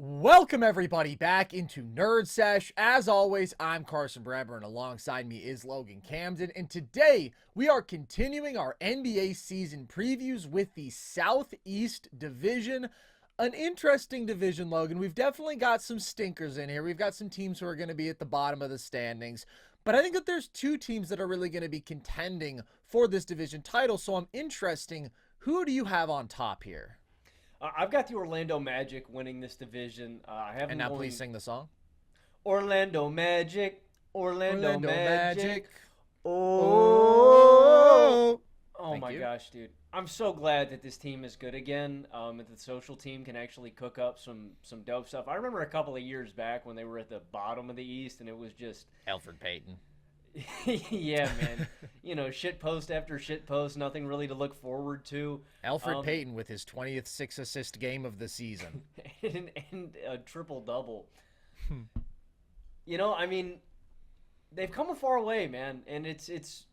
Welcome everybody back into Nerd Sesh. As always, I'm Carson Bremer and alongside me is Logan Camden. And today we are continuing our NBA season previews with the Southeast Division. An interesting division, Logan. We've definitely got some stinkers in here. We've got some teams who are going to be at the bottom of the standings. But I think that there's two teams that are really going to be contending for this division title. So I'm interested. Who do you have on top here? I've got the Orlando Magic winning this division. I have And them now going please sing the song. Orlando Magic, Orlando Magic. Oh, Oh, oh thank my you. gosh, dude! I'm so glad that this team is good again. That the social team can actually cook up some dope stuff. I remember a couple of years back when they were at the bottom of the East, and it was just Alfred Payton. yeah, man. Shit post after shit post, nothing really to look forward to. Alfred Payton with his 20th six-assist game of the season. and a triple double. I mean, they've come a far way, man, and it's.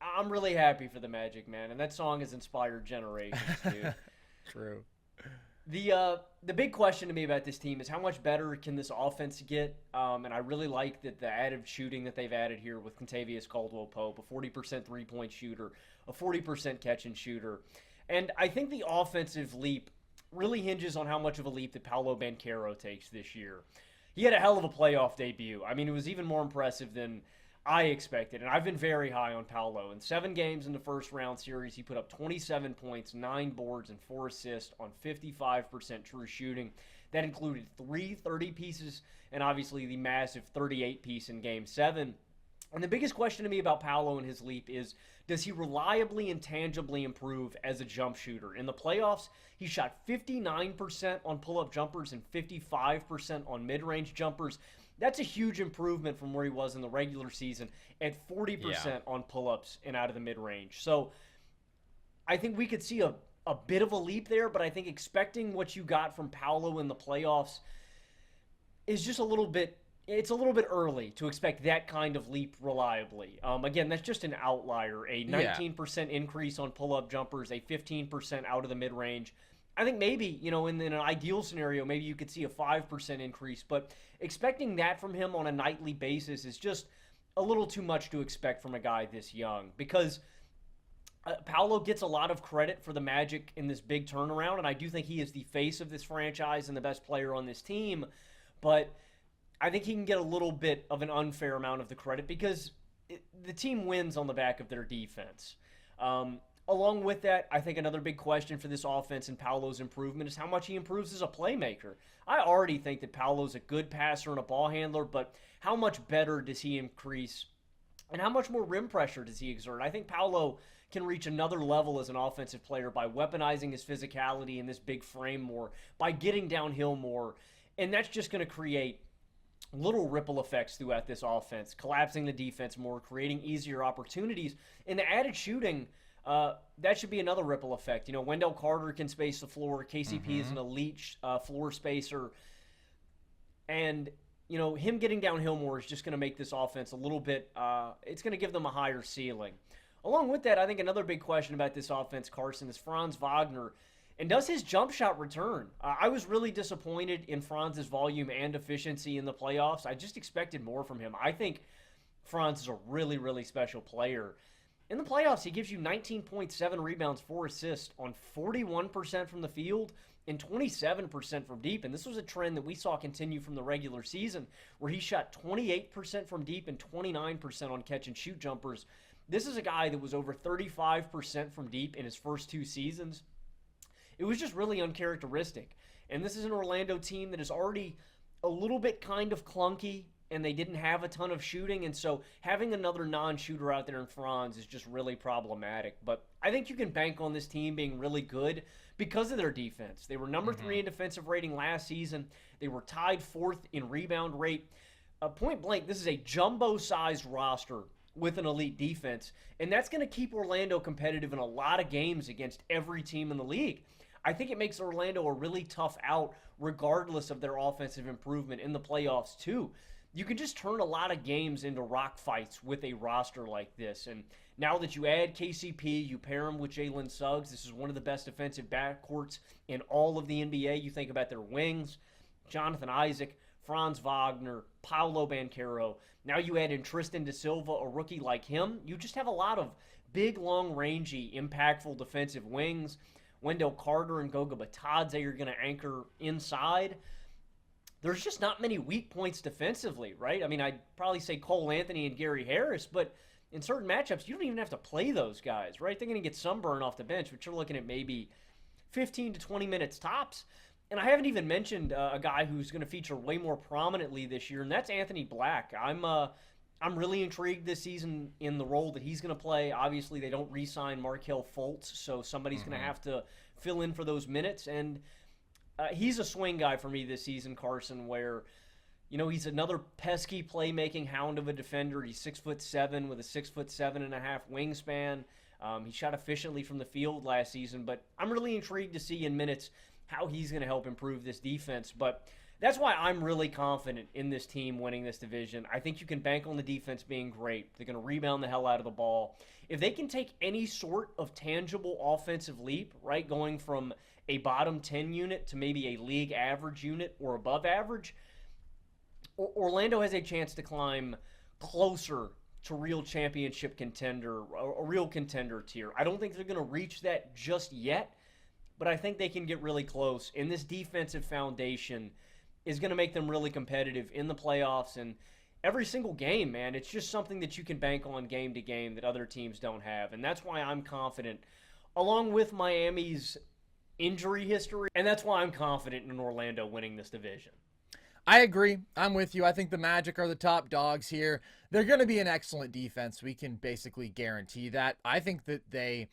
I'm really happy for the Magic, man, and that song has inspired generations, dude. True. The big question to me about this team is how much better can this offense get? And I really like that the added shooting that they've added here with Kentavious Caldwell-Pope, a 40% three-point shooter, a 40% catch-and shooter. And I think the offensive leap really hinges on how much of a leap that Paolo Banchero takes this year. He had a hell of a playoff debut. I mean, it was even more impressive than I expected, and I've been very high on Paolo. In 7 games in the first round series, he put up 27 points, 9 boards, and 4 assists on 55% true shooting. That included 3 30-pieces and obviously the massive 38-piece in Game 7. And the biggest question to me about Paolo and his leap is, does he reliably and tangibly improve as a jump shooter? In the playoffs, he shot 59% on pull-up jumpers and 55% on mid-range jumpers. That's a huge improvement from where he was in the regular season at 40% on pull-ups and out of the mid-range. So I think we could see a bit of a leap there, but I think expecting what you got from Paolo in the playoffs is just a little bit early to expect that kind of leap reliably. Again, that's just an outlier. A 19% increase on pull-up jumpers, a 15% out of the mid-range. I think maybe, in an ideal scenario, maybe you could see a 5% increase, but expecting that from him on a nightly basis is just a little too much to expect from a guy this young, because Paolo gets a lot of credit for the Magic in this big turnaround, and I do think he is the face of this franchise and the best player on this team, but I think he can get a little bit of an unfair amount of the credit because the team wins on the back of their defense. Along with that, I think another big question for this offense and Paolo's improvement is how much he improves as a playmaker. I already think that Paolo's a good passer and a ball handler, but how much better does he increase and how much more rim pressure does he exert? I think Paolo can reach another level as an offensive player by weaponizing his physicality in this big frame more, by getting downhill more, and that's just going to create little ripple effects throughout this offense, collapsing the defense more, creating easier opportunities, and the added shooting. That should be another ripple effect. Wendell Carter can space the floor. KCP is an elite floor spacer. And, him getting downhill more is just going to make this offense a little bit, it's going to give them a higher ceiling. Along with that, I think another big question about this offense, Carson, is Franz Wagner. And does his jump shot return? I was really disappointed in Franz's volume and efficiency in the playoffs. I just expected more from him. I think Franz is a really, really special player. In the playoffs, he gives you 19.7 rebounds, 4 assists on 41% from the field and 27% from deep. And this was a trend that we saw continue from the regular season, where he shot 28% from deep and 29% on catch-and-shoot jumpers. This is a guy that was over 35% from deep in his first 2 seasons. It was just really uncharacteristic. And this is an Orlando team that is already a little bit kind of clunky, and they didn't have a ton of shooting, and so having another non-shooter out there in Franz is just really problematic. But I think you can bank on this team being really good because of their defense. They were number 3 in defensive rating last season. They were tied 4th in rebound rate. Point blank, this is a jumbo-sized roster with an elite defense, and that's going to keep Orlando competitive in a lot of games against every team in the league. I think it makes Orlando a really tough out regardless of their offensive improvement in the playoffs too. you can just turn a lot of games into rock fights with a roster like this. And now that you add KCP, you pair him with Jalen Suggs, this is one of the best defensive backcourts in all of the NBA. You think about their wings, Jonathan Isaac, Franz Wagner, Paolo Banchero. Now you add in Tristan Da Silva, a rookie like him. You just have a lot of big, long, rangy, impactful defensive wings. Wendell Carter and Goga Batadze are going to anchor inside. There's just not many weak points defensively, right? I mean, I'd probably say Cole Anthony and Gary Harris, but in certain matchups, you don't even have to play those guys, right? They're going to get sunburn off the bench, but you're looking at maybe 15 to 20 minutes tops. And I haven't even mentioned a guy who's going to feature way more prominently this year, and that's Anthony Black. I'm really intrigued this season in the role that he's going to play. Obviously, they don't re-sign Markelle Fultz, so somebody's going to have to fill in for those minutes. And he's a swing guy for me this season, Carson, where, you know, he's another pesky playmaking hound of a defender. He's 6'7" with a 6'7.5" wingspan. He shot efficiently from the field last season, but I'm really intrigued to see in minutes how he's going to help improve this defense. But that's why I'm really confident in this team winning this division. I think you can bank on the defense being great. They're going to rebound the hell out of the ball. If they can take any sort of tangible offensive leap, right, going from a bottom 10 unit to maybe a league average unit or above average, Orlando has a chance to climb closer to real championship contender, a real contender tier. I don't think they're going to reach that just yet, but I think they can get really close. And this defensive foundation is going to make them really competitive in the playoffs. And every single game, man, it's just something that you can bank on game to game that other teams don't have. And that's why I'm confident, along with Miami's injury history, and that's why I'm confident in Orlando winning this division. I agree. I'm with you. I think the Magic are the top dogs here. They're going to be an excellent defense. We can basically guarantee that. I think that they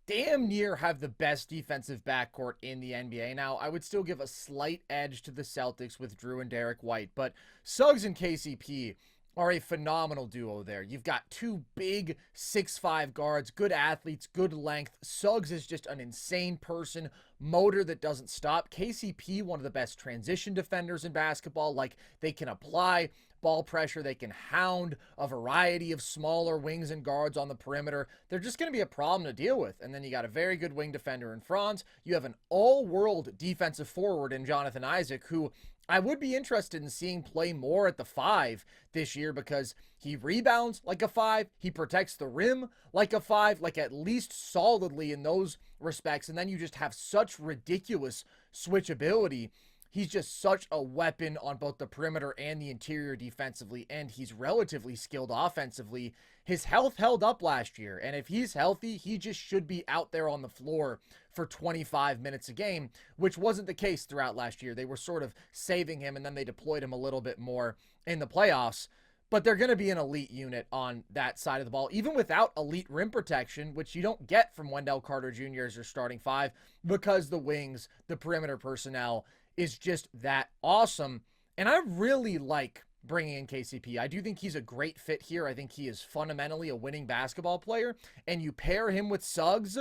damn near have the best defensive backcourt in the NBA. Now, I would still give a slight edge to the Celtics with Drew and Derek White, but Suggs and KCP are a phenomenal duo there. You've got two big 6'5" guards, good athletes, good length. Suggs is just an insane person, motor that doesn't stop. KCP, one of the best transition defenders in basketball. Like, they can apply ball pressure, they can hound a variety of smaller wings and guards on the perimeter. They're just going to be a problem to deal with. And then you got a very good wing defender in Franz. You have an all-world defensive forward in Jonathan Isaac, who I would be interested in seeing play more at the 5 this year because he rebounds like a 5. He protects the rim like a 5, like at least solidly in those respects. And then you just have such ridiculous switchability. He's just such a weapon on both the perimeter and the interior defensively, and he's relatively skilled offensively. His health held up last year, and if he's healthy, he just should be out there on the floor for 25 minutes a game, which wasn't the case throughout last year. They were sort of saving him, and then they deployed him a little bit more in the playoffs. But they're going to be an elite unit on that side of the ball, even without elite rim protection, which you don't get from Wendell Carter Jr. as your starting 5 because the wings, the perimeter personnel, is just that awesome. And I really like bringing in KCP. I do think he's a great fit here. I think he is fundamentally a winning basketball player. And you pair him with Suggs.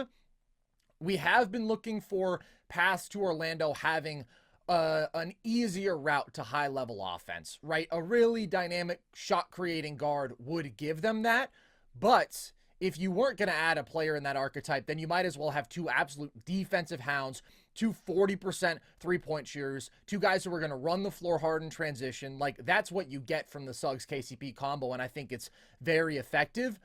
We have been looking for paths to Orlando having an easier route to high-level offense, right? A really dynamic shot-creating guard would give them that. But if you weren't going to add a player in that archetype, then you might as well have two absolute defensive hounds, two 40% three-point shooters, two guys who are going to run the floor hard in transition. Like, that's what you get from the Suggs-KCP combo, and I think it's very effective.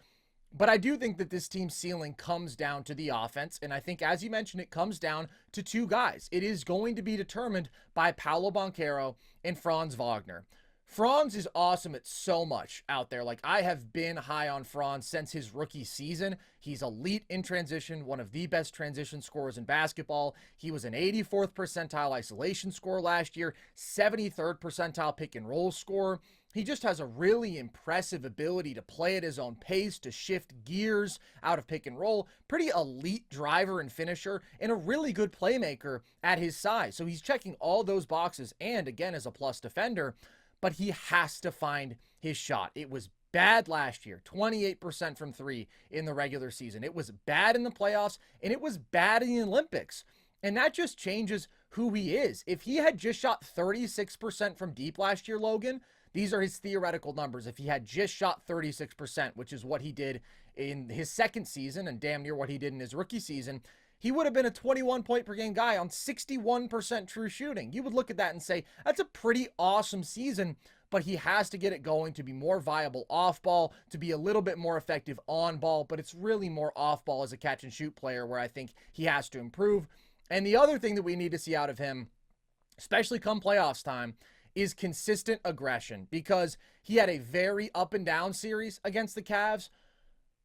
But I do think that this team's ceiling comes down to the offense, and I think, as you mentioned, it comes down to two guys. It is going to be determined by Paolo Banchero and Franz Wagner. Franz is awesome at so much out there. Like, I have been high on Franz since his rookie season. He's elite in transition, one of the best transition scorers in basketball. He was an 84th percentile isolation scorer last year, 73rd percentile pick and roll scorer. He just has a really impressive ability to play at his own pace, to shift gears out of pick and roll. Pretty elite driver and finisher, and a really good playmaker at his size. So he's checking all those boxes, and again, as a plus defender. But he has to find his shot. It was bad last year, 28% from 3 in the regular season. It was bad in the playoffs, and it was bad in the Olympics. And that just changes who he is. If he had just shot 36% from deep last year, Logan, These are his theoretical numbers. If he had just shot 36%, which is what he did in his second season and damn near what he did in his rookie season, he would have been a 21 point per game guy on 61% true shooting. You would look at that and say, that's a pretty awesome season, but he has to get it going to be more viable off ball, to be a little bit more effective on ball, but it's really more off ball as a catch and shoot player where I think he has to improve. And the other thing that we need to see out of him, especially come playoffs time, is consistent aggression, because he had a very up and down series against the Cavs,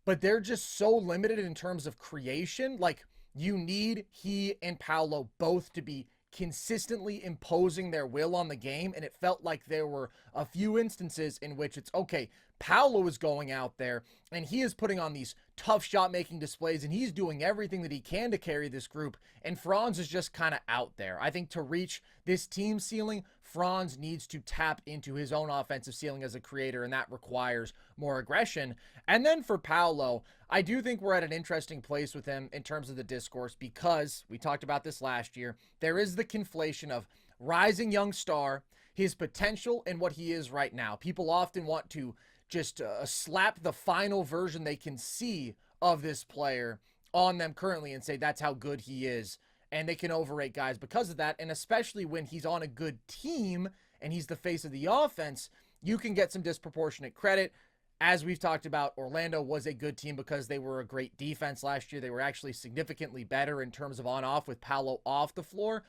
but they're just so limited in terms of creation. Like, you need he and Paolo both to be consistently imposing their will on the game, and it felt like there were a few instances in which it's okay, Paolo is going out there and he is putting on these tough shot making displays and he's doing everything that he can to carry this group, and Franz is just kind of out there. I think to reach this team ceiling, Franz needs to tap into his own offensive ceiling as a creator, and that requires more aggression. And then for Paolo, I do think we're at an interesting place with him in terms of the discourse, because we talked about this last year. There is the conflation of rising young star, his potential, and what he is right now. People often want to just slap the final version they can see of this player on them currently and say that's how good he is. And they can overrate guys because of that. And especially when he's on a good team and he's the face of the offense, you can get some disproportionate credit. As we've talked about, Orlando was a good team because they were a great defense last year. They were actually significantly better in terms of on-off with Paolo off the floor.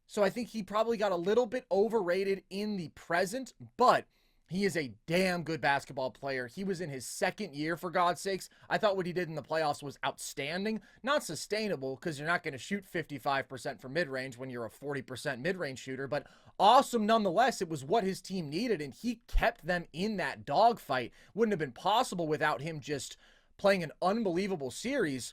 So I think he probably got a little bit overrated in the present, but he is a damn good basketball player. He was in his second year, for God's sakes. I thought what he did in the playoffs was outstanding. Not sustainable, because you're not going to shoot 55% from mid-range when you're a 40% mid-range shooter, but awesome nonetheless. It was what his team needed, and he kept them in that dogfight. Wouldn't have been possible without him just playing an unbelievable series.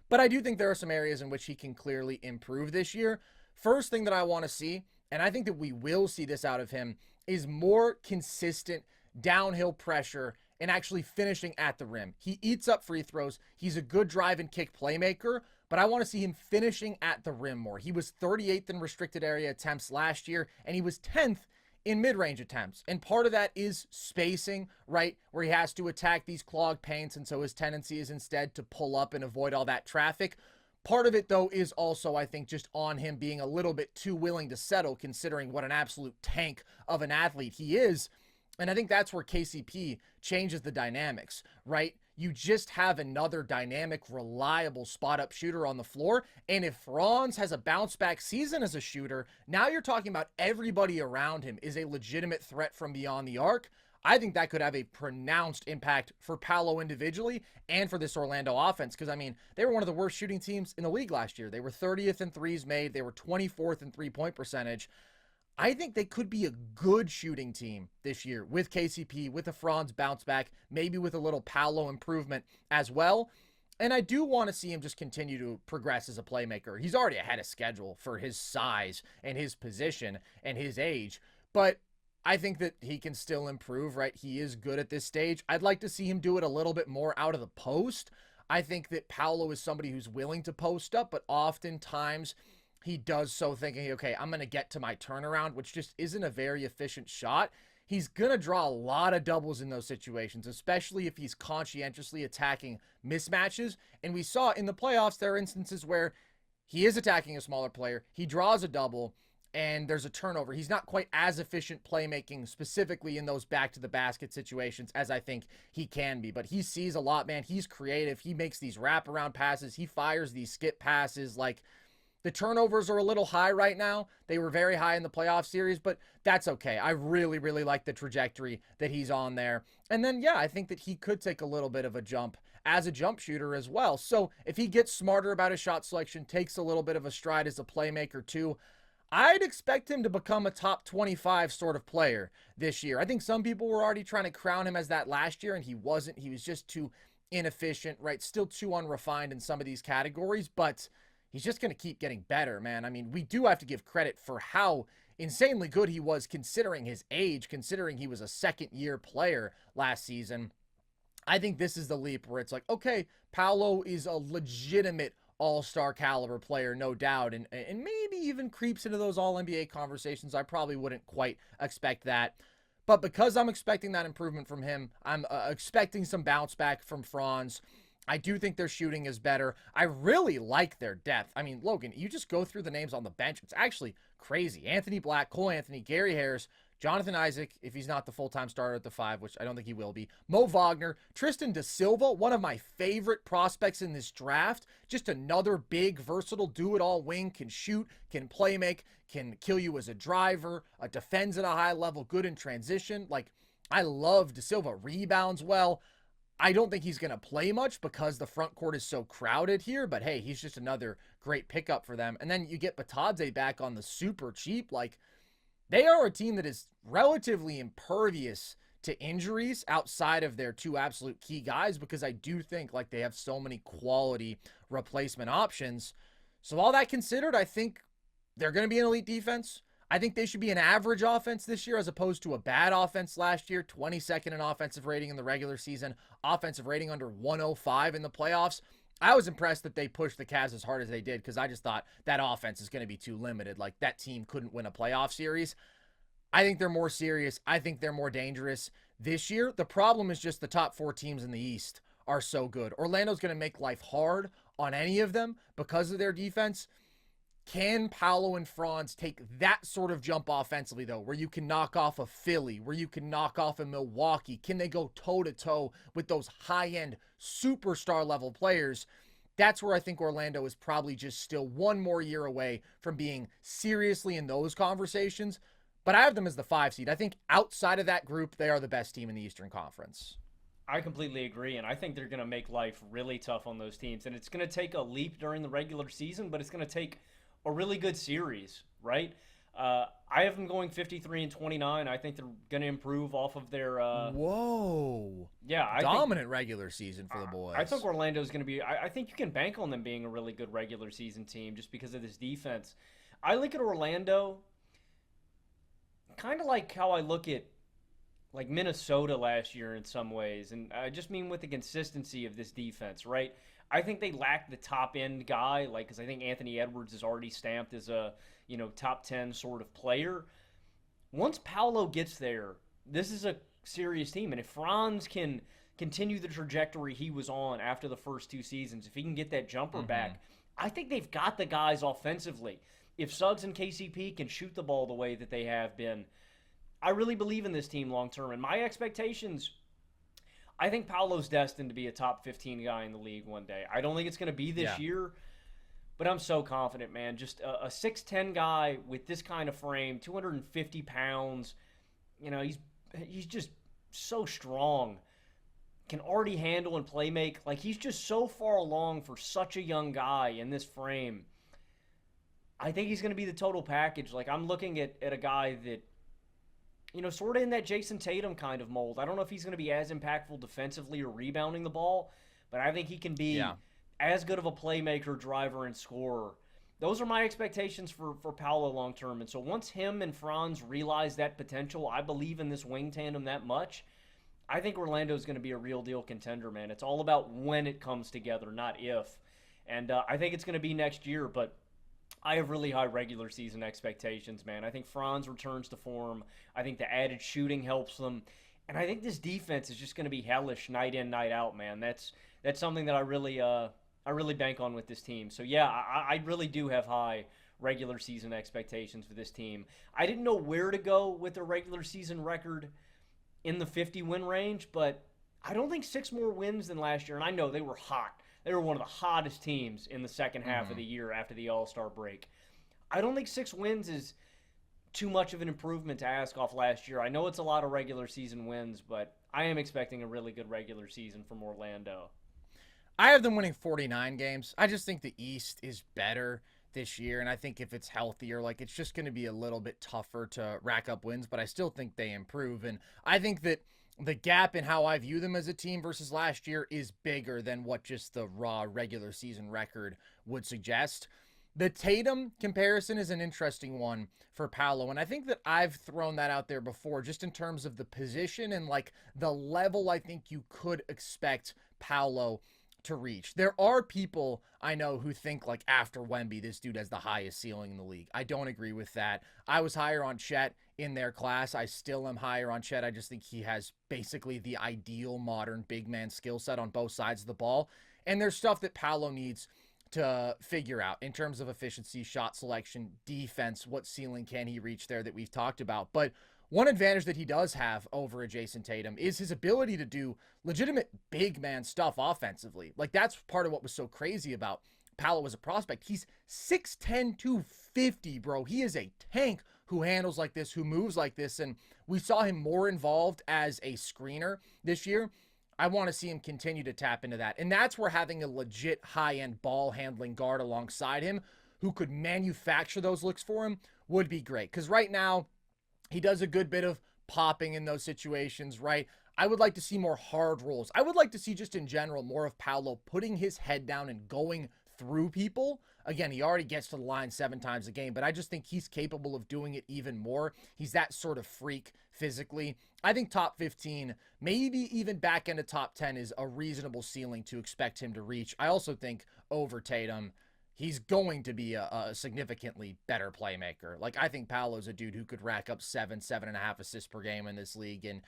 But I do think there are some areas in which he can clearly improve this year. First thing that I want to see, and I think that we will see this out of him, is more consistent downhill pressure and actually finishing at the rim. He eats up free throws. He's a good drive and kick playmaker, but I want to see him finishing at the rim more. He was 38th in restricted area attempts last year, and he was 10th in mid-range attempts. And part of that is spacing, right? Where he has to attack these clogged paints, and so his tendency is instead to pull up and avoid all that traffic. Part of it, though, is also, I think, just on him being a little bit too willing to settle, considering what an absolute tank of an athlete he is. And I think that's where KCP changes the dynamics, right? You just have another dynamic, reliable spot-up shooter on the floor. And if Franz has a bounce-back season as a shooter, now you're talking about everybody around him is a legitimate threat from beyond the arc. I think that could have a pronounced impact for Paolo individually and for this Orlando offense, because, I mean, they were one of the worst shooting teams in the league last year. They were 30th in threes made. They were 24th in three-point percentage. I think they could be a good shooting team this year with KCP, with a Franz bounce back, maybe with a little Paolo improvement as well. And I do want to see him just continue to progress as a playmaker. He's already ahead of schedule for his size and his position and his age, but I think that he can still improve, right? He is good at this stage. I'd like to see him do it a little bit more out of the post. I think that Paolo is somebody who's willing to post up, but oftentimes he does so thinking, okay, I'm going to get to my turnaround, which just isn't a very efficient shot. He's going to draw a lot of doubles in those situations, especially if he's conscientiously attacking mismatches. And we saw in the playoffs, there are instances where he is attacking a smaller player, he draws a double, and there's a turnover. He's not quite as efficient playmaking specifically in those back to the basket situations as I think he can be, but he sees a lot, man. He's creative. He makes these wraparound passes. He fires these skip passes. Like, the turnovers are a little high right now. They were very high in the playoff series, but that's okay. I really, really like the trajectory that he's on there. And then, yeah, I think that he could take a little bit of a jump as a jump shooter as well. So if he gets smarter about his shot selection, takes a little bit of a stride as a playmaker too, I'd expect him to become a top 25 sort of player this year. I think some people were already trying to crown him as that last year, and he wasn't. He was just too inefficient, right? Still too unrefined in some of these categories, but he's just going to keep getting better, man. I mean, we do have to give credit for how insanely good he was considering his age, considering he was a second-year player last season. I think this is the leap where it's like, okay, Paolo is a legitimate all-star caliber player, no doubt, and maybe even creeps into those all-NBA conversations. I probably wouldn't quite expect that. But because I'm expecting that improvement from him, I'm expecting some bounce back from Franz. I do think their shooting is better. I really like their depth. I mean, Logan, you just go through the names on the bench. It's actually crazy. Anthony Black, Cole Anthony, Gary Harris, Jonathan Isaac, if he's not the full-time starter at the 5, which I don't think he will be, Mo Wagner, Tristan Da Silva, one of my favorite prospects in this draft. Just another big, versatile, do-it-all wing, can shoot, can play make, can kill you as a driver, defends at a high level, good in transition. Like, I love Da Silva. Rebounds well. I don't think he's going to play much because the front court is so crowded here, but hey, he's just another great pickup for them. And then you get Batadze back on the super cheap. Like, they are a team that is relatively impervious to injuries outside of their 2 absolute key guys, because I do think like they have so many quality replacement options. So all that considered, I think they're going to be an elite defense. I think they should be an average offense this year as opposed to a bad offense last year. 22nd in offensive rating in the regular season, offensive rating under 105 in the playoffs. I was impressed that they pushed the Cavs as hard as they did, because I just thought that offense is going to be too limited. Like, that team couldn't win a playoff series. I think they're more serious. I think they're more dangerous this year. The problem is just the top 4 teams in the East are so good. Orlando's going to make life hard on any of them because of their defense. Can Paolo and Franz take that sort of jump offensively, though, where you can knock off a Philly, where you can knock off a Milwaukee? Can they go toe-to-toe with those high-end superstar-level players? That's where I think Orlando is probably just still one more year away from being seriously in those conversations. But I have them as the 5 seed. I think outside of that group, they are the best team in the Eastern Conference. I completely agree, and I think they're going to make life really tough on those teams. And it's going to take a leap during the regular season, but it's going to take a really good series, right? I have them going 53-29. I think they're going to improve off of their. Whoa! Yeah, dominant regular season for the boys. I think Orlando's going to be. I think you can bank on them being a really good regular season team just because of this defense. I look at Orlando kind of like how I look at like Minnesota last year in some ways, and I just mean with the consistency of this defense, right? I think they lack the top end guy, like, because I think Anthony Edwards is already stamped as a top 10 sort of player. Once Paolo gets there, this is a serious team, and if Franz can continue the trajectory he was on after the first 2 seasons, if he can get that jumper back, I think they've got the guys offensively. If Suggs and KCP can shoot the ball the way that they have been, I really believe in this team long term. And my expectations, I think Paolo's destined to be a top 15 guy in the league one day. I don't think it's going to be this year, but I'm so confident, man. Just a 6'10 guy with this kind of frame, 250 pounds. He's just so strong. Can already handle and play make. Like, he's just so far along for such a young guy in this frame. I think he's going to be the total package. Like, I'm looking at a guy that, sort of in that Jason Tatum kind of mold. I don't know if he's going to be as impactful defensively or rebounding the ball, but I think he can be as good of a playmaker, driver, and scorer. Those are my expectations for Paolo long term. And so once him and Franz realize that potential, I believe in this wing tandem that much, I think Orlando is going to be a real deal contender, man. It's all about when it comes together, not if. And I think it's going to be next year, but I have really high regular season expectations, man. I think Franz returns to form. I think the added shooting helps them. And I think this defense is just going to be hellish night in, night out, man. That's something that I really bank on with this team. So, yeah, I really do have high regular season expectations for this team. I didn't know where to go with their regular season record in the 50-win range, but I don't think 6 more wins than last year. And I know they were hot. They were one of the hottest teams in the second half of the year after the All-Star break. I don't think 6 wins is too much of an improvement to ask off last year. I know it's a lot of regular season wins, but I am expecting a really good regular season from Orlando. I have them winning 49 games. I just think the East is better this year, and I think if it's healthier, like, it's just going to be a little bit tougher to rack up wins, but I still think they improve. And I think that the gap in how I view them as a team versus last year is bigger than what just the raw regular season record would suggest. The Tatum comparison is an interesting one for Paolo, and I think that I've thrown that out there before just in terms of the position and, like, the level I think you could expect Paolo to reach. There are people I know who think like after Wemby, this dude has the highest ceiling in the league. I don't agree with that. I was higher on Chet in their class. I still am higher on Chet. I just think he has basically the ideal modern big man skill set on both sides of the ball. And there's stuff that Paolo needs to figure out in terms of efficiency, shot selection, defense, what ceiling can he reach there that we've talked about. But one advantage that he does have over a Jason Tatum is his ability to do legitimate big man stuff offensively. Like that's part of what was so crazy about Paolo as a prospect. He's 6'10", 250, bro. He is a tank who handles like this, who moves like this. And we saw him more involved as a screener this year. I want to see him continue to tap into that. And that's where having a legit high-end ball handling guard alongside him who could manufacture those looks for him would be great. Because right now, he does a good bit of popping in those situations, right? I would like to see more hard rolls. I would like to see just in general more of Paolo putting his head down and going through people. Again, he already gets to the line 7 times a game, but I just think he's capable of doing it even more. He's that sort of freak physically. I think top 15, maybe even back into top 10 is a reasonable ceiling to expect him to reach. I also think over Tatum, he's going to be a significantly better playmaker. Like, I think Paolo's a dude who could rack up 7.5 assists per game in this league and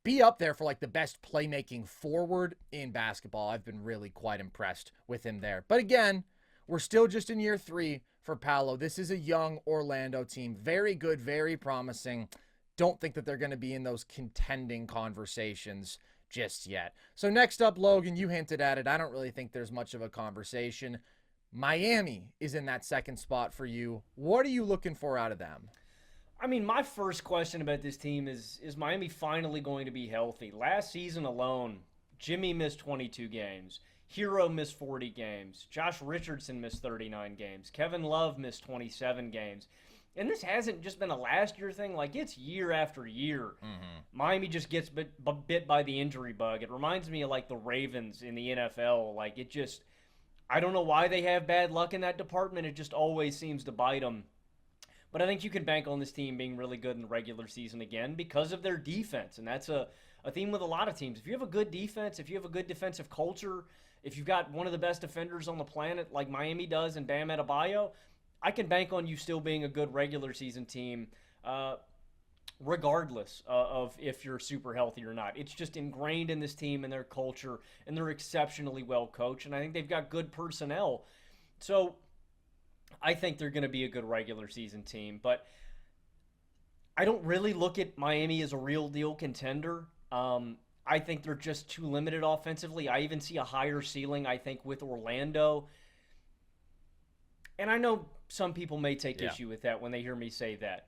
be up there for like the best playmaking forward in basketball. I've been really quite impressed with him there. But again, we're still just in year 3 for Paolo. This is a young Orlando team. Very good, very promising. Don't think that they're going to be in those contending conversations just yet. So next up, Logan, you hinted at it. I don't really think there's much of a conversation. Miami is in that second spot for you. What are you looking for out of them? I mean, my first question about this team is Miami finally going to be healthy? Last season alone, Jimmy missed 22 games. Hero missed 40 games. Josh Richardson missed 39 games. Kevin Love missed 27 games. And this hasn't just been a last year thing. Like, it's year after year. Miami just gets bit by the injury bug. It reminds me of, like, the Ravens in the NFL. Like, it just – I don't know why they have bad luck in that department. It just always seems to bite them. But I think you can bank on this team being really good in the regular season again because of their defense. And that's a theme with a lot of teams. If you have a good defense, if you have a good defensive culture, if you've got one of the best defenders on the planet like Miami does and Bam Adebayo, I can bank on you still being a good regular season team regardless of if you're super healthy or not. It's just ingrained in this team and their culture, and they're exceptionally well coached, and I think they've got good personnel. So I think they're going to be a good regular season team, but I don't really look at Miami as a real deal contender. I think they're just too limited offensively. I even see a higher ceiling, I think, with Orlando. And I know some people may take issue with that when they hear me say that.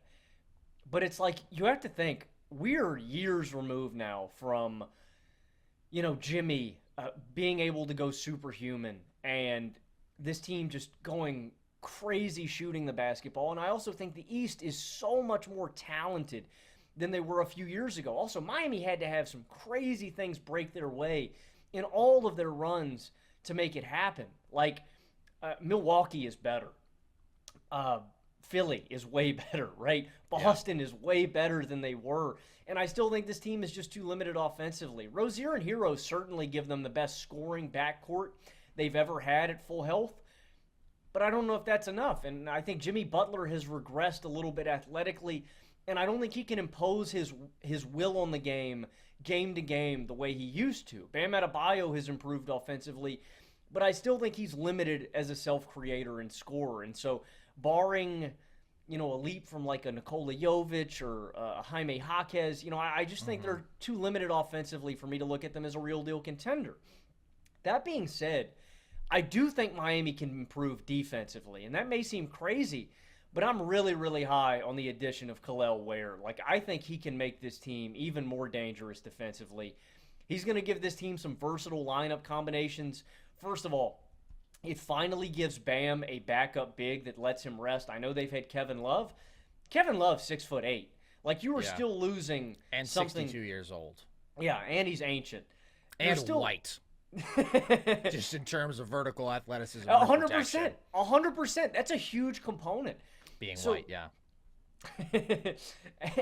But it's like, you have to think, we're years removed now from, Jimmy being able to go superhuman and this team just going crazy shooting the basketball. And I also think the East is so much more talented than they were a few years ago. Also, Miami had to have some crazy things break their way in all of their runs to make it happen. Like, Milwaukee is better. Philly is way better, right? Boston is way better than they were. And I still think this team is just too limited offensively. Rozier and Hero certainly give them the best scoring backcourt they've ever had at full health. But I don't know if that's enough. And I think Jimmy Butler has regressed a little bit athletically. And I don't think he can impose his will on the game to game, the way he used to. Bam Adebayo has improved offensively, but I still think he's limited as a self-creator and scorer. And so barring, a leap from like a Nikola Jovic or a Jaime Jaquez, I just think they're too limited offensively for me to look at them as a real deal contender. That being said, I do think Miami can improve defensively, and that may seem crazy, but I'm really, really high on the addition of Kel'el Ware. Like, I think he can make this team even more dangerous defensively. He's going to give this team some versatile lineup combinations. First of all, it finally gives Bam a backup big that lets him rest. I know they've had Kevin Love. Kevin Love's 6'8". Like, you were still losing and something. 62 years old. Yeah, and he's ancient. And still white. Just in terms of vertical athleticism. 100%. 100%. That's a huge component. Being white, yeah.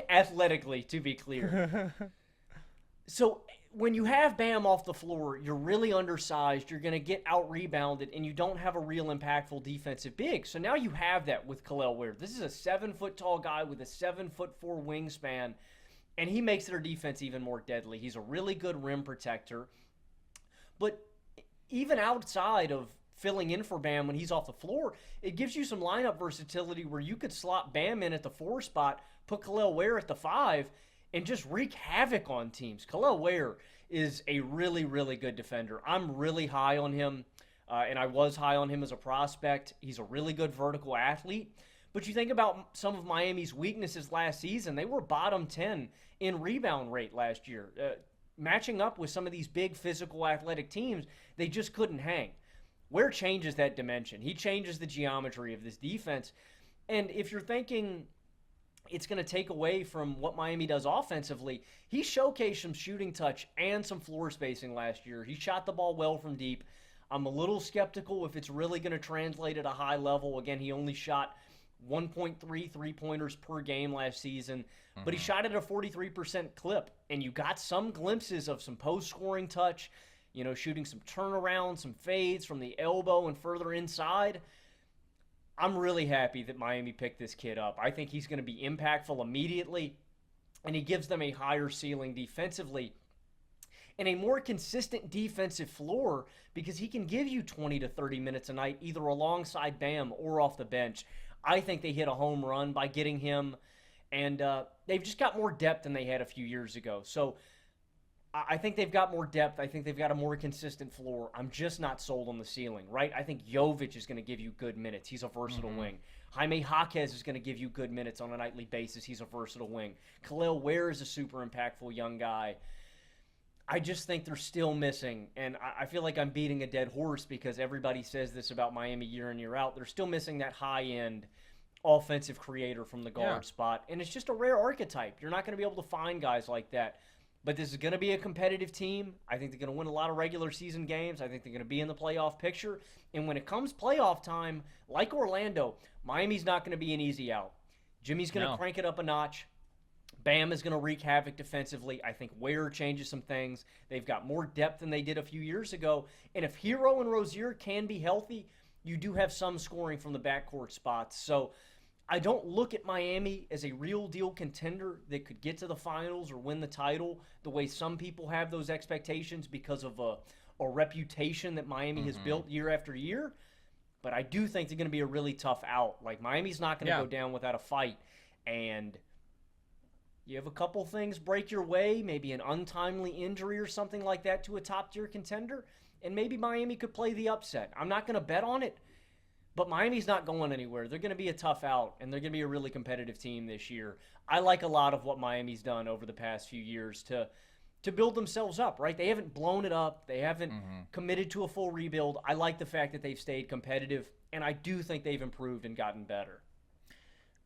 Athletically, to be clear. So when you have Bam off the floor, you're really undersized. You're going to get out-rebounded, and you don't have a real impactful defensive big. So now you have that with Kel'el Ware. This is a 7-foot-tall guy with a 7'4" wingspan, and he makes their defense even more deadly. He's a really good rim protector. But even outside of filling in for Bam when he's off the floor, it gives you some lineup versatility where you could slot Bam in at the 4 spot, put Kel'el Ware at the 5, and just wreak havoc on teams. Kel'el Ware is a really, really good defender. I'm really high on him, and I was high on him as a prospect. He's a really good vertical athlete. But you think about some of Miami's weaknesses last season. They were bottom 10 in rebound rate last year. Matching up with some of these big physical athletic teams, they just couldn't hang. Ware changes that dimension. He changes the geometry of this defense. And if you're thinking it's going to take away from what Miami does offensively, he showcased some shooting touch and some floor spacing last year. He shot the ball well from deep. I'm a little skeptical if it's really going to translate at a high level. Again, he only shot 1.3 three-pointers per game last season, but he shot at a 43% clip, and you got some glimpses of some post-scoring touch, shooting some turnarounds, some fades from the elbow and further inside. I'm really happy that Miami picked this kid up. I think he's going to be impactful immediately, and he gives them a higher ceiling defensively and a more consistent defensive floor because he can give you 20 to 30 minutes a night either alongside Bam or off the bench. I think they hit a home run by getting him, and they've just got more depth than they had a few years ago. So I think they've got more depth. I think they've got a more consistent floor. I'm just not sold on the ceiling, right? I think Jovic is going to give you good minutes. He's a versatile wing. Jaime Jaquez is going to give you good minutes on a nightly basis. He's a versatile wing. Kel'el Ware is a super impactful young guy. I just think they're still missing, and I feel like I'm beating a dead horse because everybody says this about Miami year in, year out. They're still missing that high-end offensive creator from the guard spot, and it's just a rare archetype. You're not going to be able to find guys like that. But this is going to be a competitive team. I think they're going to win a lot of regular season games. I think they're going to be in the playoff picture. And when it comes playoff time, like Orlando, Miami's not going to be an easy out. Jimmy's going to crank it up a notch. Bam is going to wreak havoc defensively. I think Ware changes some things. They've got more depth than they did a few years ago. And if Hero and Rozier can be healthy, you do have some scoring from the backcourt spots. So I don't look at Miami as a real deal contender that could get to the finals or win the title the way some people have those expectations because of a reputation that Miami has built year after year. But I do think they're going to be a really tough out. Like, Miami's not going to go down without a fight. And you have a couple things break your way, maybe an untimely injury or something like that to a top-tier contender, and maybe Miami could play the upset. I'm not going to bet on it, but Miami's not going anywhere. They're going to be a tough out, and they're going to be a really competitive team this year. I like a lot of what Miami's done over the past few years to build themselves up, right? They haven't blown it up. They haven't committed to a full rebuild. I like the fact that they've stayed competitive, and I do think they've improved and gotten better.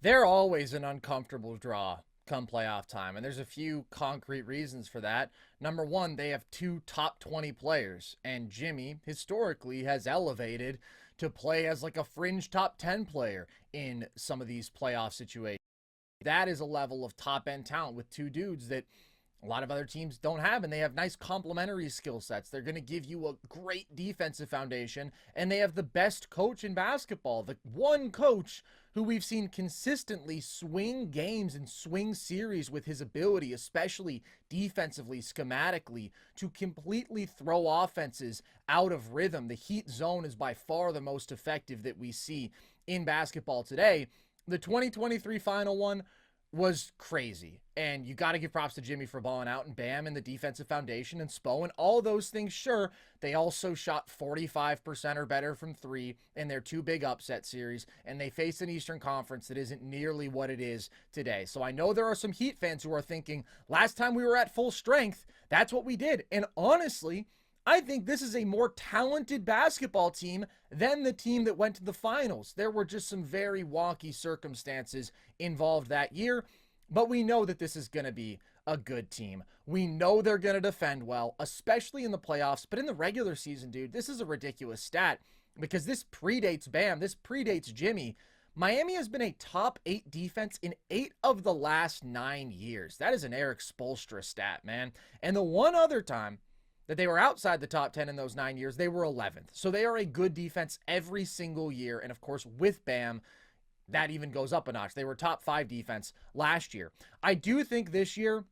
They're always an uncomfortable draw come playoff time, and there's a few concrete reasons for that. Number one, they have 2 top 20 players, and Jimmy historically has elevated to play as like a fringe top 10 player in some of these playoff situations. That is a level of top-end talent with 2 dudes that a lot of other teams don't have, and they have nice complementary skill sets. They're going to give you a great defensive foundation, and they have the best coach in basketball, the one coach who we've seen consistently swing games and swing series with his ability, especially defensively, schematically, to completely throw offenses out of rhythm. The heat zone is by far the most effective that we see in basketball today. The 2023 final one was crazy, and you got to give props to Jimmy for balling out, and Bam and the defensive foundation and Spo and all those things. Sure, they also shot 45% or better from 3 in their 2 big upset series, and they faced an Eastern Conference that isn't nearly what it is today. So I know there are some Heat fans who are thinking, last time we were at full strength, that's what we did. And honestly, I think this is a more talented basketball team than the team that went to the finals. There were just some very wonky circumstances involved that year, but we know that this is going to be a good team. We know they're going to defend well, especially in the playoffs, but in the regular season, dude, this is a ridiculous stat because this predates Bam, this predates Jimmy Miami has been a top 8 defense in 8 of the last 9 years. That is an Eric Spoelstra stat, man. And the one other time that they were outside the top 10 in those 9 years, they were 11th. So they are a good defense every single year. And of course, with Bam, that even goes up a notch. They were top 5 defense last year. I do think this year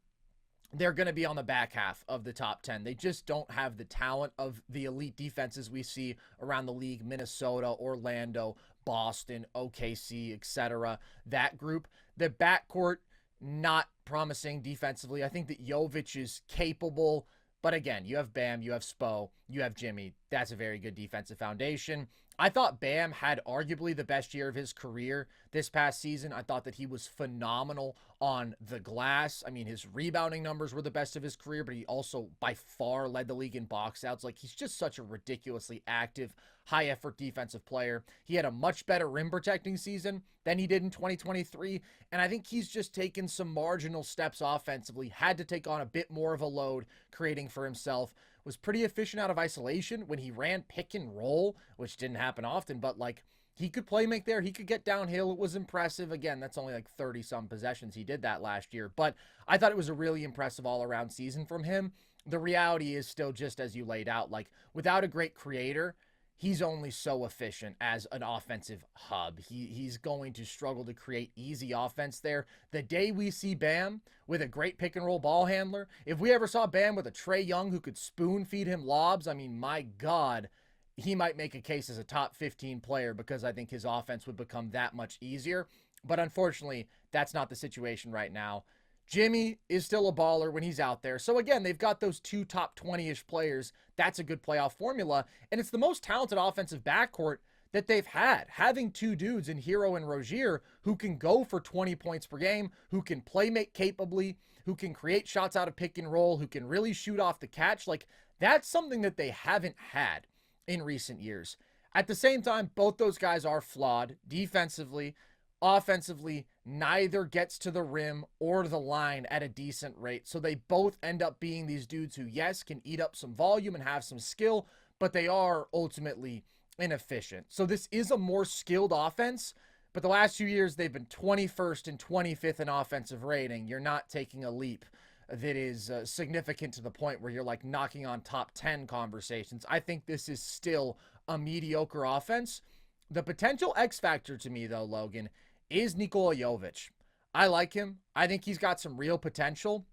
they're going to be on the back half of the top 10. They just don't have the talent of the elite defenses we see around the league: Minnesota, Orlando, Boston, OKC, etc. That group. The backcourt, not promising defensively. I think that Jovic is capable, but again, you have Bam, you have Spo, you have Jimmy. That's a very good defensive foundation. I thought Bam had arguably the best year of his career this past season. I thought that he was phenomenal on the glass. I mean, his rebounding numbers were the best of his career, but he also by far led the league in box outs. Like, he's just such a ridiculously active, high effort defensive player. He had a much better rim protecting season than he did in 2023. And I think he's just taken some marginal steps offensively, had to take on a bit more of a load, creating for himself. Was pretty efficient out of isolation when he ran pick and roll, which didn't happen often, but like, he could play make there. He could get downhill. It was impressive. Again, that's only like 30 some possessions. He did that last year, but I thought it was a really impressive all around season from him. The reality is still just as you laid out, like, without a great creator, he's only so efficient as an offensive hub. He's going to struggle to create easy offense there. The day we see Bam with a great pick and roll ball handler, if we ever saw Bam with a Trae Young who could spoon feed him lobs, I mean, my God, he might make a case as a top 15 player, because I think his offense would become that much easier. But unfortunately, that's not the situation right now. Jimmy is still a baller when he's out there. So again, they've got those 2 top 20-ish players. That's a good playoff formula. And it's the most talented offensive backcourt that they've had. Having 2 dudes in Hero and Rozier who can go for 20 points per game, who can play make capably, who can create shots out of pick and roll, who can really shoot off the catch. Like, that's something that they haven't had in recent years. At the same time, both those guys are flawed defensively. Offensively, neither gets to the rim or the line at a decent rate. So they both end up being these dudes who, yes, can eat up some volume and have some skill, but they are ultimately inefficient. So this is a more skilled offense, but the last 2 years they've been 21st and 25th in offensive rating. You're not taking a leap that is significant to the point where you're like knocking on top 10 conversations. I think this is still a mediocre offense. The potential X factor to me, though, Logan, is Nikola Jovic. I like him. I think he's got some real potential.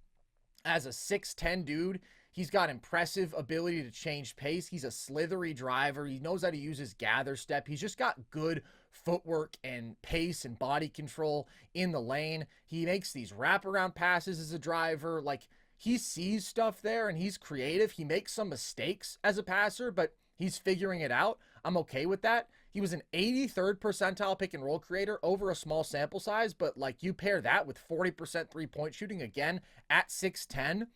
As a 6'10 dude, he's got impressive ability to change pace. He's a slithery driver. He knows how to use his gather step. He's just got good footwork and pace and body control in the lane. He makes these wraparound passes as a driver. Like, he sees stuff there and he's creative. He makes some mistakes as a passer, but he's figuring it out. I'm okay with that. He was an 83rd percentile pick and roll creator over a small sample size, but like, you pair that with 40% 3-point shooting, again at 6'10",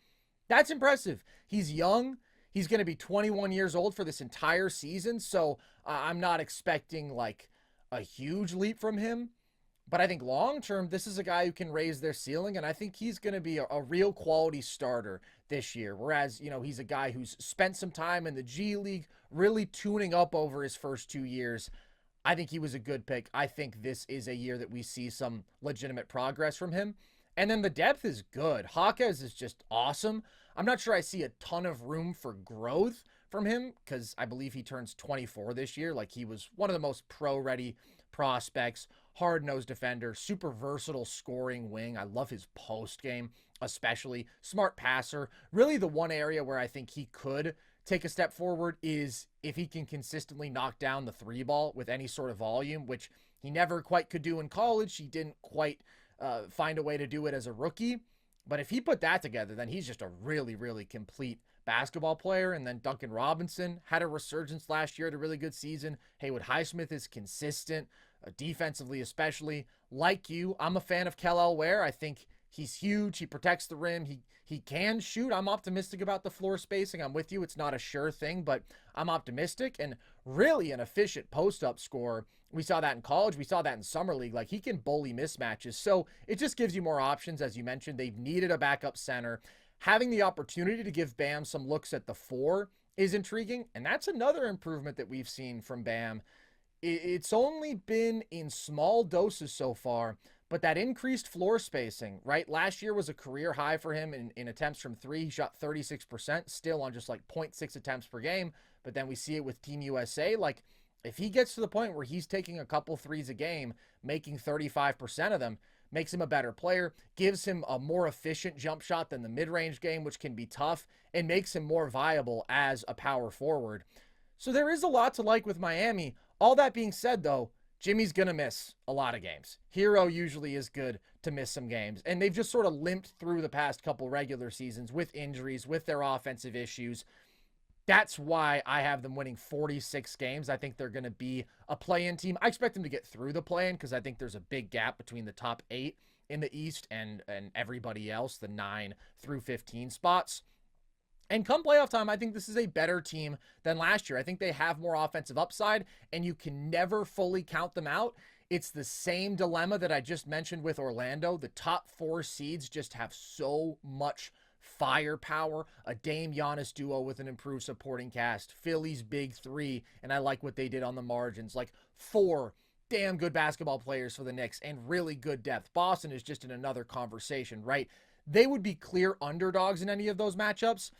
that's impressive. He's young. He's going to be 21 years old for this entire season, so I'm not expecting like a huge leap from him. But I think long-term, this is a guy who can raise their ceiling, and I think he's going to be a real quality starter this year. Whereas, you know, he's a guy who's spent some time in the G League, really tuning up over his first 2 years. I think he was a good pick. I think this is a year that we see some legitimate progress from him. And then the depth is good. Hawkes is just awesome. I'm not sure I see a ton of room for growth from him, because I believe he turns 24 this year. Like, he was one of the most pro-ready prospects, hard-nosed defender, super versatile scoring wing. I love his post game, especially smart passer. Really, the one area where I think he could take a step forward is if he can consistently knock down the 3-ball with any sort of volume, which he never quite could do in college. He didn't quite find a way to do it as a rookie. But if he put that together, then he's just a really, really complete basketball player. And then Duncan Robinson had a resurgence last year, had a really good season. Haywood Highsmith is consistent, defensively especially. Like you, I'm a fan of Kel'el Ware. I think he's huge. He protects the rim. He can shoot. I'm optimistic about the floor spacing. I'm with you. It's not a sure thing, but I'm optimistic. And really an efficient post-up scorer. We saw that in college. We saw that in summer league. Like, he can bully mismatches. So it just gives you more options. As you mentioned, they've needed a backup center. Having the opportunity to give Bam some looks at the 4 is intriguing. And that's another improvement that we've seen from Bam. It's only been in small doses so far, but that increased floor spacing, right? Last year was a career high for him in attempts from three. He shot 36%, still on just like zero point 0.6 attempts per game. But then we see it with Team USA. Like, if he gets to the point where he's taking a couple threes a game, making 35% of them, makes him a better player, gives him a more efficient jump shot than the mid range game, which can be tough, and makes him more viable as a power forward. So there is a lot to like with Miami. All that being said, though, Jimmy's going to miss a lot of games. Hero usually is good to miss some games. And they've just sort of limped through the past couple regular seasons with injuries, with their offensive issues. That's why I have them winning 46 games. I think they're going to be a play-in team. I expect them to get through the play-in because I think there's a big gap between the top 8 in the East and everybody else, the 9 through 15 spots. And come playoff time, I think this is a better team than last year. I think they have more offensive upside, and you can never fully count them out. It's the same dilemma that I just mentioned with Orlando. The top 4 seeds just have so much firepower. A Dame Giannis duo with an improved supporting cast. Philly's big 3, and I like what they did on the margins. Like 4 damn good basketball players for the Knicks and really good depth. Boston is just in another conversation, right? They would be clear underdogs in any of those matchups.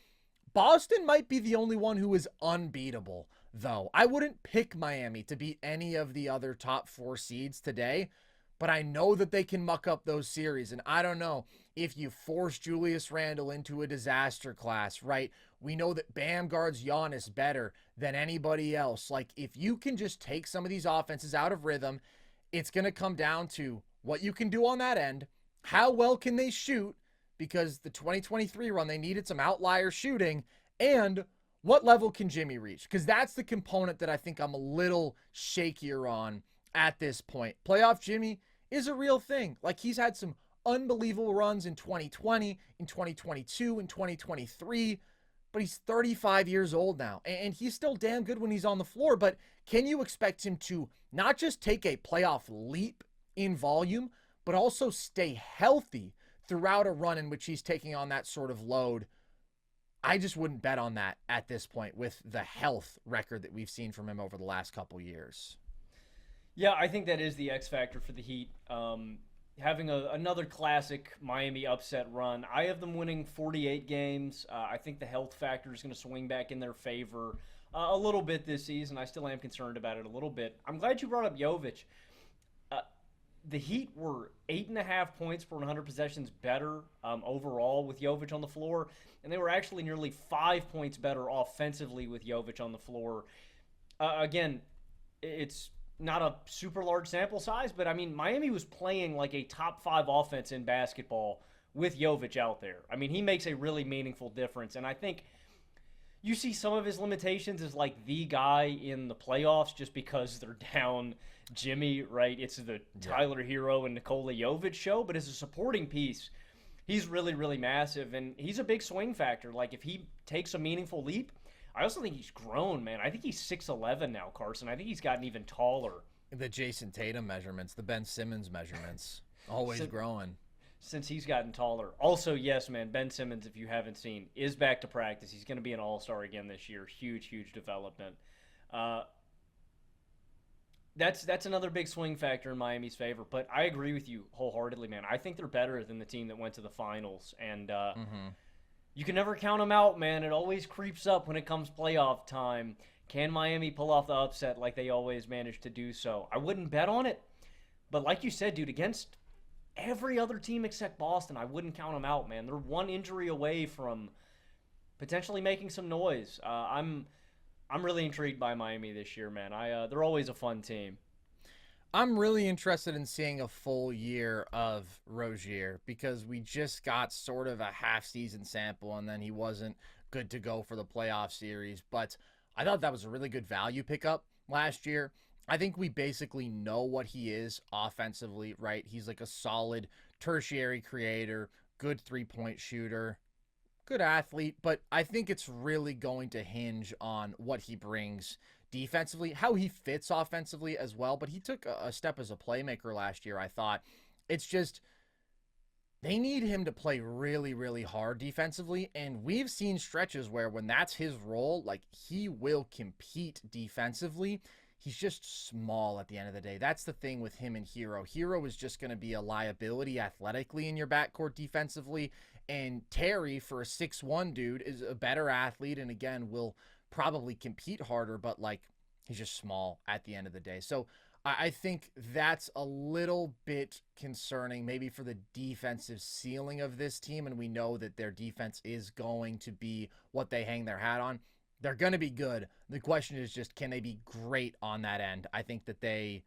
Boston might be the only one who is unbeatable, though. I wouldn't pick Miami to beat any of the other top 4 seeds today, but I know that they can muck up those series. And I don't know if you force Julius Randle into a disaster class, right? We know that Bam guards Giannis better than anybody else. Like, if you can just take some of these offenses out of rhythm, it's going to come down to what you can do on that end. How well can they shoot? Because the 2023 run, they needed some outlier shooting. And what level can Jimmy reach? Because that's the component that I think I'm a little shakier on at this point. Playoff Jimmy is a real thing. Like, he's had some unbelievable runs in 2020, in 2022, in 2023, but he's 35 years old now, and he's still damn good when he's on the floor. But can you expect him to not just take a playoff leap in volume, but also stay healthy throughout a run in which he's taking on that sort of load? I just wouldn't bet on that at this point with the health record that we've seen from him over the last couple years. Yeah, I think that is the X factor for the Heat. Having another classic Miami upset run. I have them winning 48 games. I think the health factor is going to swing back in their favor a little bit this season. I still am concerned about it a little bit. I'm glad you brought up Jovic. The Heat were 8.5 points per 100 possessions better overall with Jovic on the floor, and they were actually nearly 5 points better offensively with Jovic on the floor. Again, it's not a super large sample size, but I mean, Miami was playing like a top 5 offense in basketball with Jovic out there. I mean, he makes a really meaningful difference, and I think you see some of his limitations as like the guy in the playoffs just because they're down Jimmy, right? It's the Tyler Hero and Nikola Jovic show, but as a supporting piece, he's really, really massive, and he's a big swing factor. Like, if he takes a meaningful leap, I also think he's grown, man. I think he's 6'11 now, Carson. I think he's gotten even taller. The Jason Tatum measurements, the Ben Simmons measurements, always growing. Since he's gotten taller. Also, yes, man, Ben Simmons, if you haven't seen, is back to practice. He's going to be an all-star again this year. Huge, huge development. That's another big swing factor in Miami's favor. But I agree with you wholeheartedly, man. I think they're better than the team that went to the finals. And you can never count them out, man. It always creeps up when it comes playoff time. Can Miami pull off the upset like they always manage to do so? I wouldn't bet on it. But like you said, dude, against every other team except Boston, I wouldn't count them out, man. They're one injury away from potentially making some noise. I'm really intrigued by Miami this year, man. They're always a fun team. I'm really interested in seeing a full year of Rozier because we just got sort of a half-season sample, and then he wasn't good to go for the playoff series. But I thought that was a really good value pickup last year. I think we basically know what he is offensively, right? He's like a solid tertiary creator, good three-point shooter, good athlete, but I think it's really going to hinge on what he brings defensively, how he fits offensively as well. But he took a step as a playmaker last year, I thought. It's just they need him to play really, really hard defensively, and we've seen stretches where when that's his role, like, he will compete defensively. he's just small at the end of the day. That's the thing with him and Hero. Hero is just going to be a liability athletically in your backcourt defensively. And Terry, for a 6'1 dude, is a better athlete and, again, will probably compete harder, but, like, he's just small at the end of the day. So I think that's a little bit concerning maybe for the defensive ceiling of this team, and we know that their defense is going to be what they hang their hat on. They're going to be good. The question is just, can they be great on that end? I think that they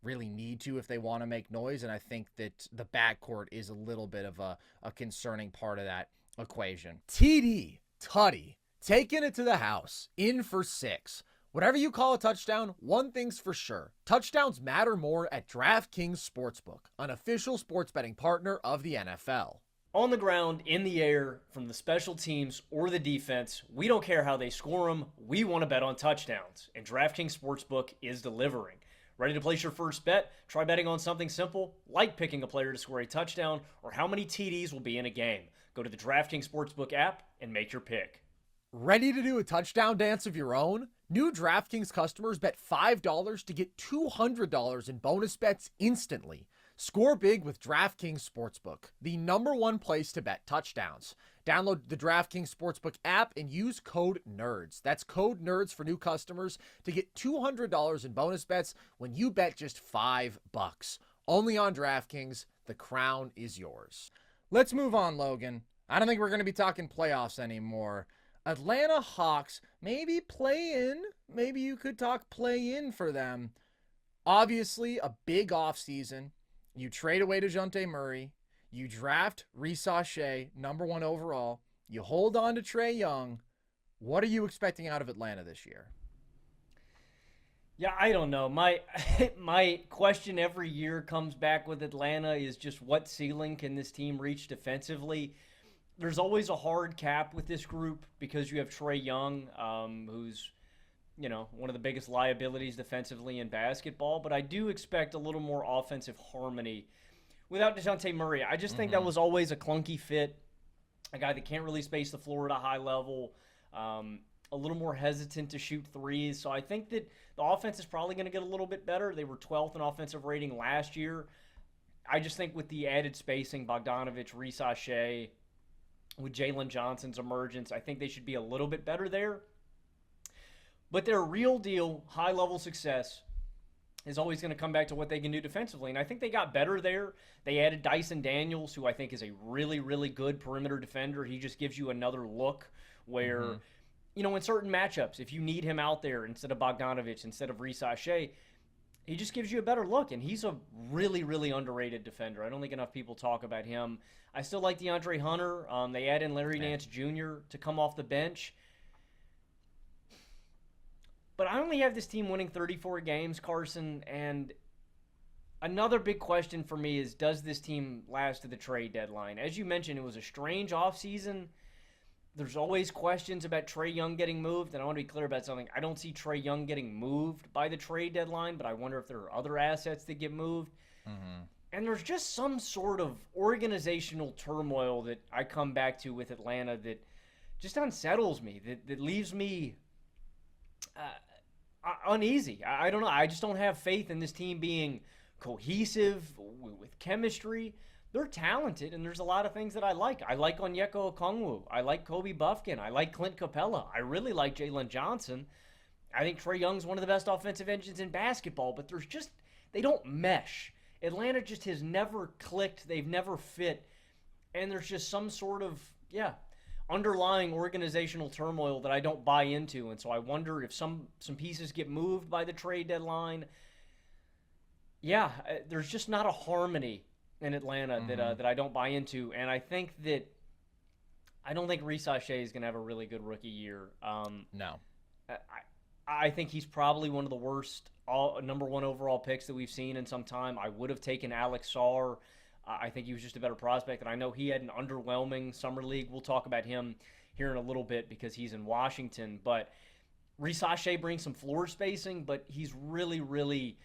really need to if they want to make noise, and I think that the backcourt is a little bit of a concerning part of that equation. TD, Tutty, taking it to the house, in for 6. Whatever you call a touchdown, one thing's for sure. Touchdowns matter more at DraftKings Sportsbook, an official sports betting partner of the NFL. On the ground, in the air, from the special teams or the defense, we don't care how they score them. We want to bet on touchdowns, and DraftKings Sportsbook is delivering. Ready to place your first bet? Try betting on something simple, like picking a player to score a touchdown or how many TDs will be in a game. Go to the DraftKings Sportsbook app and make your pick. Ready to do a touchdown dance of your own? New DraftKings customers bet $5 to get $200 in bonus bets instantly. Score big with DraftKings Sportsbook, the #1 place to bet touchdowns. Download the DraftKings Sportsbook app and use code NERDS. That's code NERDS for new customers to get $200 in bonus bets when you bet just $5. Only on DraftKings. The crown is yours. Let's move on, Logan. I don't think we're going to be talking playoffs anymore. Atlanta Hawks, maybe play in. Maybe you could talk play in for them. Obviously, a big offseason. You trade away DeJounte Murray. You draft Reese Shea, #1 overall. You hold on to Trae Young. What are you expecting out of Atlanta this year? Yeah, I don't know. My my question every year comes back with Atlanta is just what ceiling can this team reach defensively? There's always a hard cap with this group because you have Trae Young, who's, one of the biggest liabilities defensively in basketball. But I do expect a little more offensive harmony without DeJounte Murray. I just think that was always a clunky fit, a guy that can't really space the floor at a high level, a little more hesitant to shoot threes. So I think that the offense is probably going to get a little bit better. They were 12th in offensive rating last year. I just think with the added spacing, Bogdanovich, Reese Shea, with Jalen Johnson's emergence, I think they should be a little bit better there. But their real deal, high-level success is always going to come back to what they can do defensively. And I think they got better there. They added Dyson Daniels, who I think is a really, really good perimeter defender. He just gives you another look where, in certain matchups, if you need him out there instead of Bogdanovich, instead of Reese Shea, he just gives you a better look. And he's a really, really underrated defender. I don't think enough people talk about him. I still like DeAndre Hunter. They add in Larry Nance Jr. to come off the bench. But I only have this team winning 34 games, Carson, and another big question for me is, does this team last to the trade deadline? As you mentioned, it was a strange offseason. There's always questions about Trae Young getting moved, and I want to be clear about something. I don't see Trae Young getting moved by the trade deadline, but I wonder if there are other assets that get moved. And there's just some sort of organizational turmoil that I come back to with Atlanta that just unsettles me, that leaves me uneasy. I don't know. I just don't have faith in this team being cohesive with chemistry. They're talented, and there's a lot of things that I like. I like Onyeka Okongwu. I like Kobe Buffkin. I like Clint Capella. I really like Jalen Johnson. I think Trae Young's one of the best offensive engines in basketball, but they don't mesh. Atlanta just has never clicked. They've never fit. And there's just some sort of, underlying organizational turmoil that I don't buy into. And so I wonder if some pieces get moved by the trade deadline. Yeah, there's just not a harmony in Atlanta that I don't buy into. And I don't think Reese Shea is going to have a really good rookie year. No. I think he's probably one of the worst #1 overall picks that we've seen in some time. I would have taken Alex Sarr. I think he was just a better prospect, and I know he had an underwhelming summer league. We'll talk about him here in a little bit because he's in Washington. But Reese Shea brings some floor spacing, but he's really, really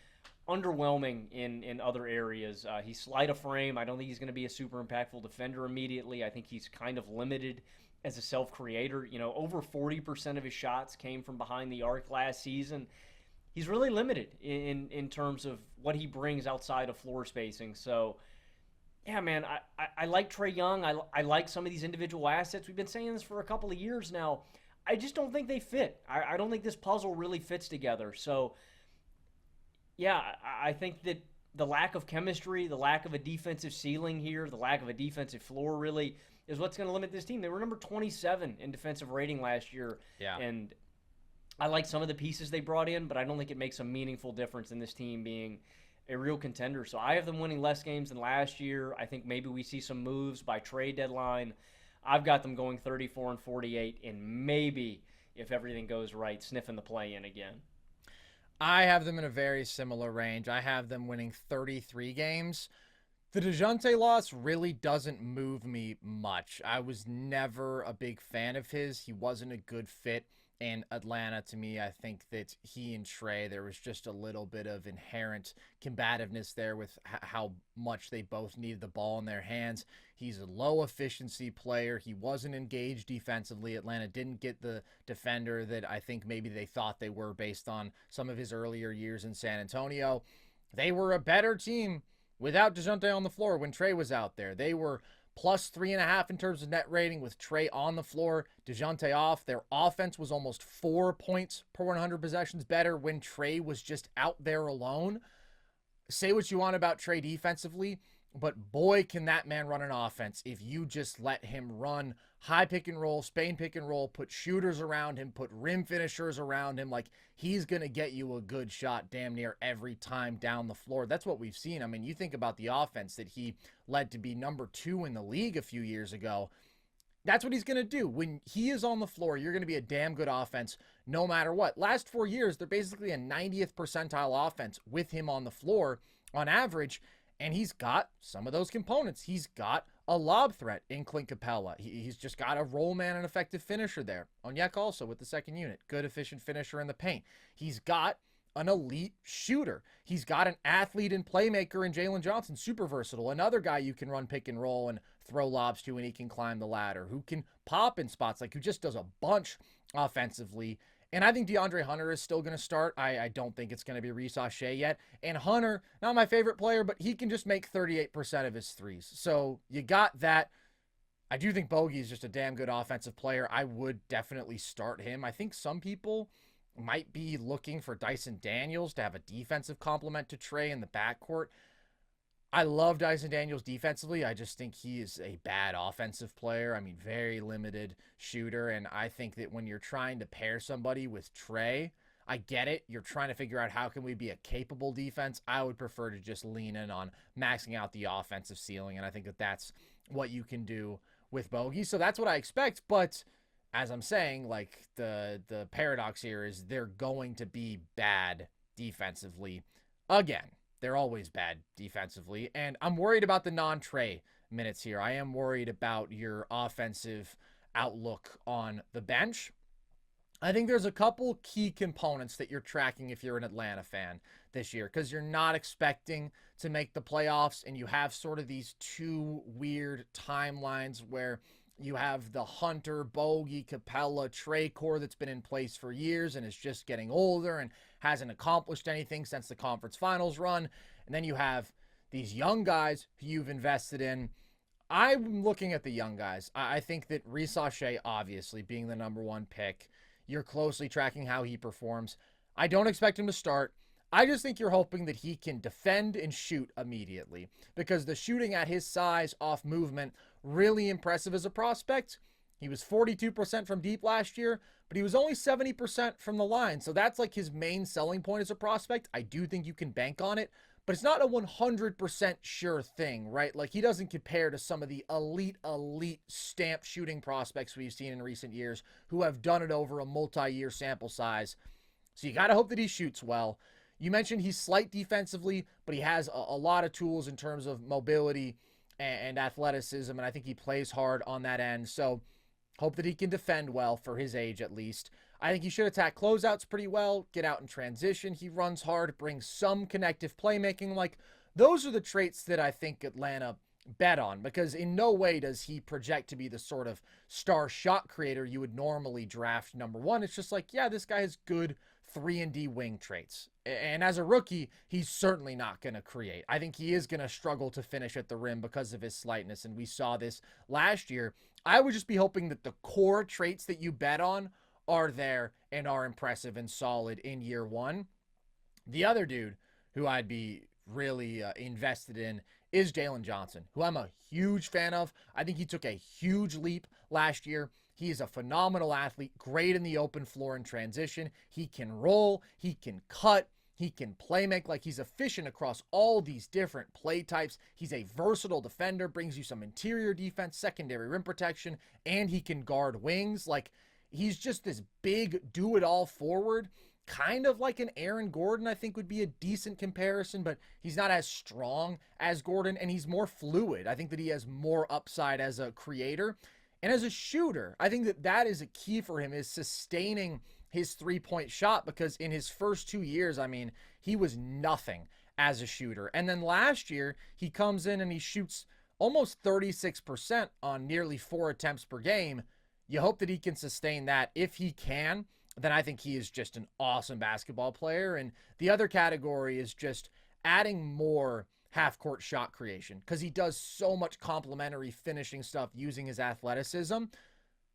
underwhelming in other areas. He's slight of frame. I don't think he's going to be a super impactful defender immediately. I think he's kind of limited as a self-creator. Over 40% of his shots came from behind the arc last season. he's really limited in terms of what he brings outside of floor spacing. So yeah, man, I like Trae Young. I like some of these individual assets. We've been saying this for a couple of years now. I just don't think they fit. I don't think this puzzle really fits together. So yeah, I think that the lack of chemistry, the lack of a defensive ceiling here, the lack of a defensive floor really is what's going to limit this team. They were number 27 in defensive rating last year. Yeah. And I like some of the pieces they brought in, but I don't think it makes a meaningful difference in this team being a real contender. So I have them winning less games than last year. I think maybe we see some moves by trade deadline. I've got them going 34-48, and maybe, if everything goes right, sniffing the play-in again. I have them in a very similar range. I have them winning 33 games. The DeJounte loss really doesn't move me much. I was never a big fan of his. He wasn't a good fit in Atlanta to me. I think that he and Trae, there was just a little bit of inherent combativeness there with how much they both needed the ball in their hands. He's a low efficiency player. He wasn't engaged defensively. Atlanta didn't get the defender that I think maybe they thought they were based on some of his earlier years in San Antonio. They were a better team without DeJounte on the floor when Trae was out there. They were plus 3.5 in terms of net rating with Trae on the floor, DeJounte off. Their offense was almost 4 points per 100 possessions better when Trae was just out there alone. Say what you want about Trae defensively, but boy, can that man run an offense if you just let him run high pick and roll, Spain pick and roll, put shooters around him, put rim finishers around him. Like, he's going to get you a good shot damn near every time down the floor. That's what we've seen. I mean, you think about the offense that he led to be number 2 in the league a few years ago. That's what he's going to do. When he is on the floor, you're going to be a damn good offense no matter what. Last 4 years, they're basically a 90th percentile offense with him on the floor on average. And he's got some of those components. He's got a lob threat in Clint Capella. He's just got a roll man and effective finisher there. Onyeka also with the second unit. Good, efficient finisher in the paint. He's got an elite shooter. He's got an athlete and playmaker in Jalen Johnson. Super versatile. Another guy you can run pick and roll and throw lobs to, and he can climb the ladder. Who can pop in spots, like who just does a bunch offensively. And I think DeAndre Hunter is still going to start. I don't think it's going to be Reese Shea yet. And Hunter, not my favorite player, but he can just make 38% of his threes. So you got that. I do think Bogey is just a damn good offensive player. I would definitely start him. I think some people might be looking for Dyson Daniels to have a defensive complement to Trae in the backcourt. I love Dyson Daniels defensively. I just think he is a bad offensive player. I mean, very limited shooter. And I think that when you're trying to pair somebody with Trae, I get it. You're trying to figure out how can we be a capable defense. I would prefer to just lean in on maxing out the offensive ceiling. And I think that that's what you can do with Bogey. So that's what I expect. But as I'm saying, like the paradox here is they're going to be bad defensively again. They're always bad defensively. And I'm worried about the non-Trae minutes here. I am worried about your offensive outlook on the bench. I think there's a couple key components that you're tracking if you're an Atlanta fan this year, because you're not expecting to make the playoffs, and you have sort of these two weird timelines where you have the Hunter, Bogey, Capella, Trae core that's been in place for years and is just getting older and hasn't accomplished anything since the conference finals run. And then you have these young guys who you've invested in. I'm looking at the young guys. I think that Reese Shea, obviously, being the number 1 pick, you're closely tracking how he performs. I don't expect him to start. I just think you're hoping that he can defend and shoot immediately, because the shooting at his size off movement, really impressive as a prospect. He was 42% from deep last year, but he was only 70% from the line. So that's like his main selling point as a prospect. I do think you can bank on it, but it's not a 100% sure thing, right? Like, he doesn't compare to some of the elite stamp shooting prospects we've seen in recent years who have done it over a multi-year sample size. So you got to hope that he shoots well. You mentioned he's slight defensively, but he has a lot of tools in terms of mobility and athleticism, and I think he plays hard on that end. So hope that he can defend well for his age at least. I think he should attack closeouts pretty well, get out in transition. He runs hard, brings some connective playmaking. Like, those are the traits that I think Atlanta bet on, because in no way does he project to be the sort of star shot creator you would normally draft number 1. It's just like, yeah, this guy has good 3-and-D wing traits. And as a rookie, he's certainly not going to create. I think he is going to struggle to finish at the rim because of his slightness, and we saw this last year. I would just be hoping that the core traits that you bet on are there and are impressive and solid in year one. The other dude who I'd be really invested in is Jalen Johnson, who I'm a huge fan of. I think he took a huge leap last year. He is a phenomenal athlete, great in the open floor and transition. He can roll, he can cut, he can play make. Like, he's efficient across all these different play types. He's a versatile defender, brings you some interior defense, secondary rim protection, and he can guard wings. Like, he's just this big do-it-all forward, kind of like an Aaron Gordon, I think would be a decent comparison, but he's not as strong as Gordon, and he's more fluid. I think that he has more upside as a creator. And as a shooter, I think that that is a key for him, is sustaining his three-point shot, because in his first 2 years, I mean, he was nothing as a shooter. And then last year, he comes in and he shoots almost 36% on nearly 4 attempts per game. You hope that he can sustain that. If he can, then I think he is just an awesome basketball player. And the other category is just adding more half-court shot creation, because he does so much complementary finishing stuff using his athleticism.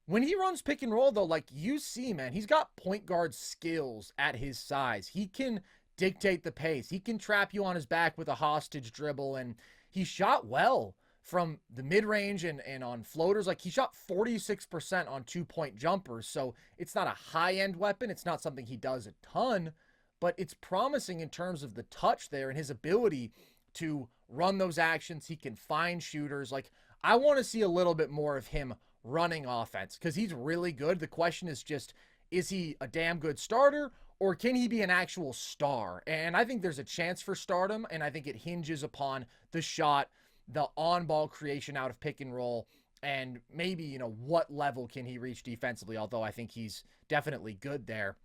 When he runs pick and roll, though, like you see, man, he's got point guard skills at his size. He can dictate the pace. He can trap you on his back with a hostage dribble, and he shot well from the mid-range and on floaters. Like, he shot 46% on 2-point jumpers, so it's not a high-end weapon. It's not something he does a ton, but it's promising in terms of the touch there and his ability to run those actions. He can find shooters. Like, I want to see a little bit more of him running offense, because he's really good. The question is just, is he a damn good starter, or can he be an actual star? And I think there's a chance for stardom, and I think it hinges upon the shot, the on-ball creation out of pick and roll, and maybe, you know, what level can he reach defensively, although I think he's definitely good there.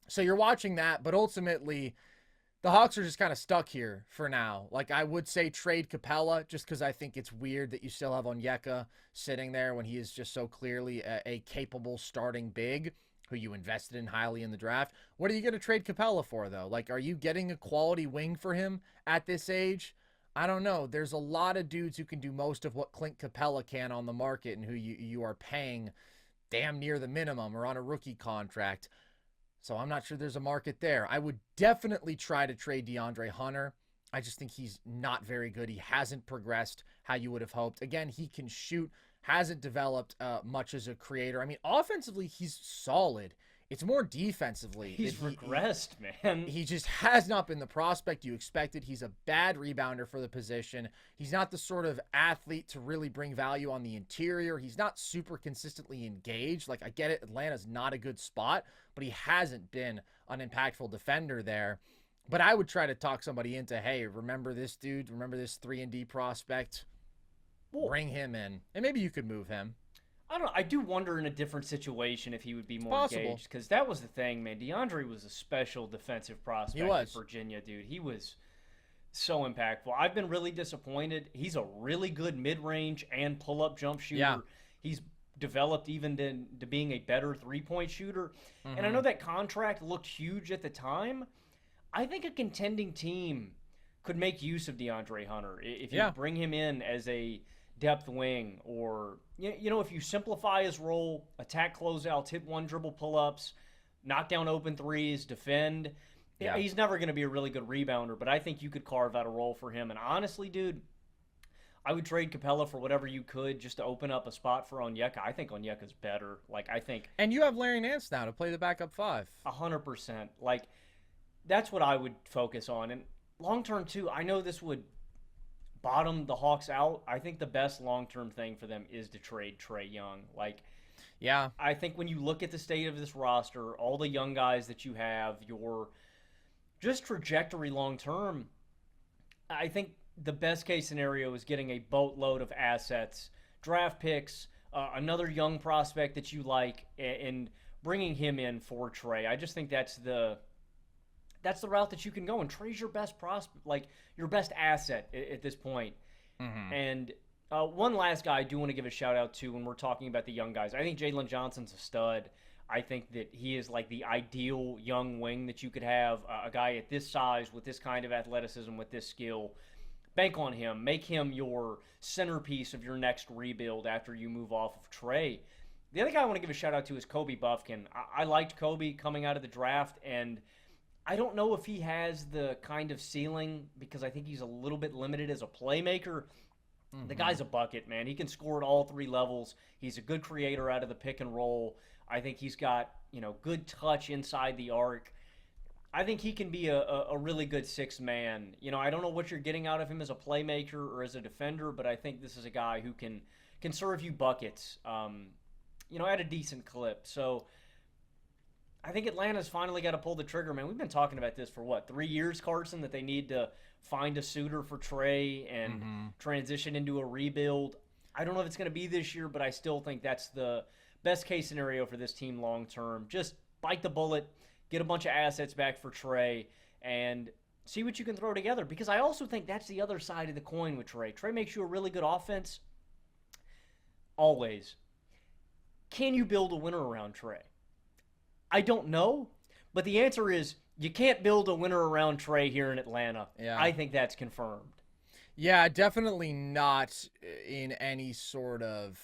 So you're watching that, but ultimately the Hawks are just kind of stuck here for now. Like, I would say trade Capella, just because I think it's weird that you still have Onyeka sitting there when he is just so clearly a capable starting big who you invested in highly in the draft. What are you going to trade Capella for, though? Like, are you getting a quality wing for him at this age? I don't know. There's a lot of dudes who can do most of what Clint Capella can on the market, and who you are paying damn near the minimum or on a rookie contract. So I'm not sure there's a market there. I would definitely try to trade DeAndre Hunter. I just think he's not very good. He hasn't progressed how you would have hoped. Again, he can shoot, hasn't developed much as a creator. I mean, offensively, he's solid. It's more defensively. He's regressed, man. He just has not been the prospect you expected. He's a bad rebounder for the position. He's not the sort of athlete to really bring value on the interior. He's not super consistently engaged. Like, I get it, Atlanta's not a good spot, but he hasn't been an impactful defender there. But I would try to talk somebody into, hey, remember this dude? Remember this 3-and-D prospect? Bring him in. And maybe you could move him. I don't know. I do wonder in a different situation if he would be more engaged, because that was the thing, man. DeAndre was a special defensive prospect at Virginia, dude. He was so impactful. I've been really disappointed. He's a really good mid-range and pull-up jump shooter. Yeah. He's developed even to being a better three-point shooter. Mm-hmm. And I know that contract looked huge at the time. I think a contending team could make use of DeAndre Hunter if you bring him in as a depth wing, or you know, if you simplify his role, attack closeouts, hit one dribble pull-ups, knock down open threes, defend. Yeah. He's never going to be a really good rebounder, but I think you could carve out a role for him. And honestly, dude, I would trade Capella for whatever you could just to open up a spot for Onyeka. I think Onyeka's better. Like, I think. And you have Larry Nance now to play the backup 5. 100%. Like, that's what I would focus on. And long-term, too, I know this would bottom the Hawks out. I think the best long-term thing for them is to trade Trae Young. Like, yeah, I think when you look at the state of this roster, all the young guys that you have, your just trajectory long-term, I think the best case scenario is getting a boatload of assets, draft picks, another young prospect that you like, and bringing him in for Trae. I just think that's the route that you can go, and Trae's your best prospect, like your best asset at this point. Mm-hmm. And one last guy I do want to give a shout out to when we're talking about the young guys. I think Jalen Johnson's a stud. I think that he is like the ideal young wing that you could have, a guy at this size with this kind of athleticism, with this skill. Bank on him. Make him your centerpiece of your next rebuild after you move off of Trae. The other guy I want to give a shout out to is Kobe Buffkin. I liked Kobe coming out of the draft, and I don't know if he has the kind of ceiling because I think he's a little bit limited as a playmaker. The guy's a bucket, man. He can score at all three levels. He's a good creator out of the pick and roll. I think he's got, good touch inside the arc. I think he can be a really good sixth man. I don't know what you're getting out of him as a playmaker or as a defender, but I think this is a guy who can serve you buckets, at a decent clip. So I think Atlanta's finally got to pull the trigger, man. We've been talking about this for 3 years, Carson, that they need to find a suitor for Trae and transition into a rebuild. I don't know if it's going to be this year, but I still think that's the best case scenario for this team long term. Just bite the bullet, get a bunch of assets back for Trae, and see what you can throw together. Because I also think that's the other side of the coin with Trae. Trae makes you a really good offense. Always. Can you build a winner around Trae? I don't know, but the answer is you can't build a winner around Trae here in Atlanta. Yeah. I think that's confirmed. Yeah, definitely not in any sort of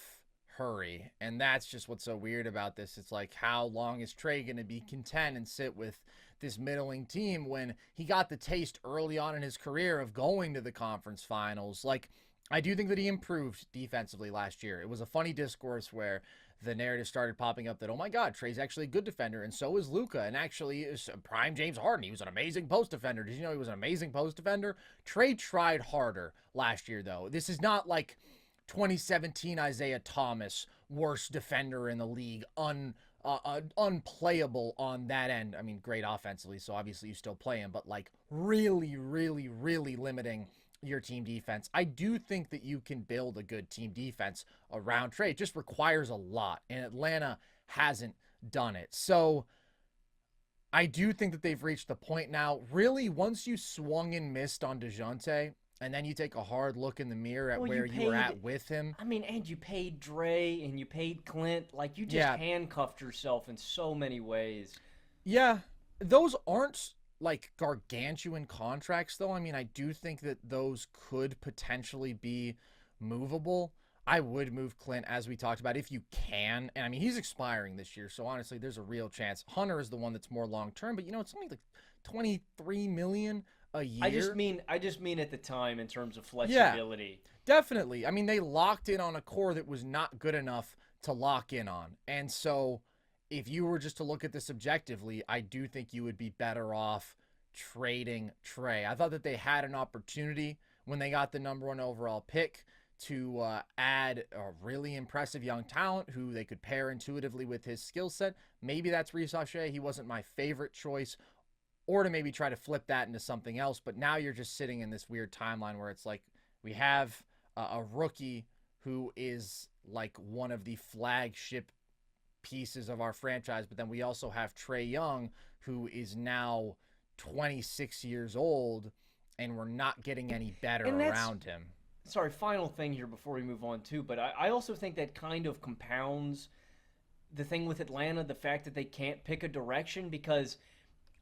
hurry. And that's just what's so weird about this. It's like, how long is Trae going to be content and sit with this middling team when he got the taste early on in his career of going to the conference finals? Like, I do think that he improved defensively last year. It was a funny discourse where the narrative started popping up that, oh my God, Trae's actually a good defender, and so is Luka, and actually is prime James Harden. He was an amazing post defender. Did you know he was an amazing post defender? Trae tried harder last year, though. This is not like 2017 Isaiah Thomas, worst defender in the league, unplayable on that end. I mean, great offensively, so obviously you still play him, but like really, really, really limiting your team defense. I do think that you can build a good team defense around Trae. It just requires a lot, and Atlanta hasn't done it. So I do think that they've reached the point now. Really, once you swung and missed on DeJounte, and then you take a hard look in the mirror at where you were at with him. I mean, and you paid Dre and you paid Clint. Like, you just handcuffed yourself in so many ways. Yeah, those aren't like gargantuan contracts, though. I mean, I do think that those could potentially be movable. I would move Clint, as we talked about, if you can. And I mean, he's expiring this year, so honestly, there's a real chance. Hunter is the one that's more long term, but it's only like $23 million a year. I just mean at the time in terms of flexibility. Yeah, definitely. I mean, they locked in on a core that was not good enough to lock in on, and so if you were just to look at this objectively, I do think you would be better off trading Trae. I thought that they had an opportunity when they got the number 1 overall pick to add a really impressive young talent who they could pair intuitively with his skill set. Maybe that's Reece Shea. He wasn't my favorite choice. Or to maybe try to flip that into something else. But now you're just sitting in this weird timeline where it's like we have a rookie who is like one of the flagship pieces of our franchise, but then we also have Trae Young, who is now 26 years old, and we're not getting any better around him. Sorry, final thing here before we move on too, but I also think that kind of compounds the thing with Atlanta, the fact that they can't pick a direction, because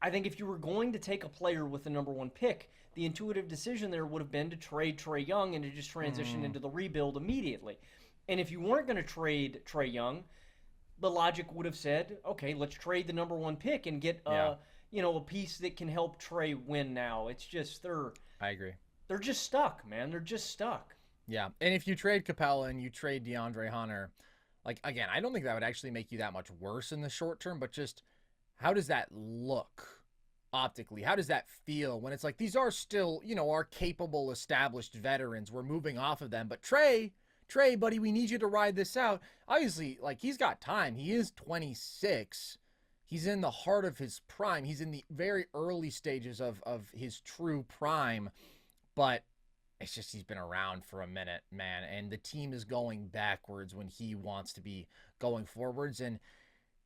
I think if you were going to take a player with the number 1 pick, the intuitive decision there would have been to trade Trae Young and to just transition into the rebuild immediately. And if you weren't going to trade Trae Young, the logic would have said, okay, let's trade the number 1 pick and get a piece that can help Trae win now. It's just I agree. They're just stuck, man. They're just stuck. Yeah, and if you trade Capella and you trade DeAndre Hunter, like, again, I don't think that would actually make you that much worse in the short term, but just how does that look optically? How does that feel when it's like these are still, our capable, established veterans. We're moving off of them, but Trae, buddy, we need you to ride this out. Obviously, like, he's got time. He is 26. He's in the heart of his prime. He's in the very early stages of his true prime. But it's just he's been around for a minute, man. And the team is going backwards when he wants to be going forwards. And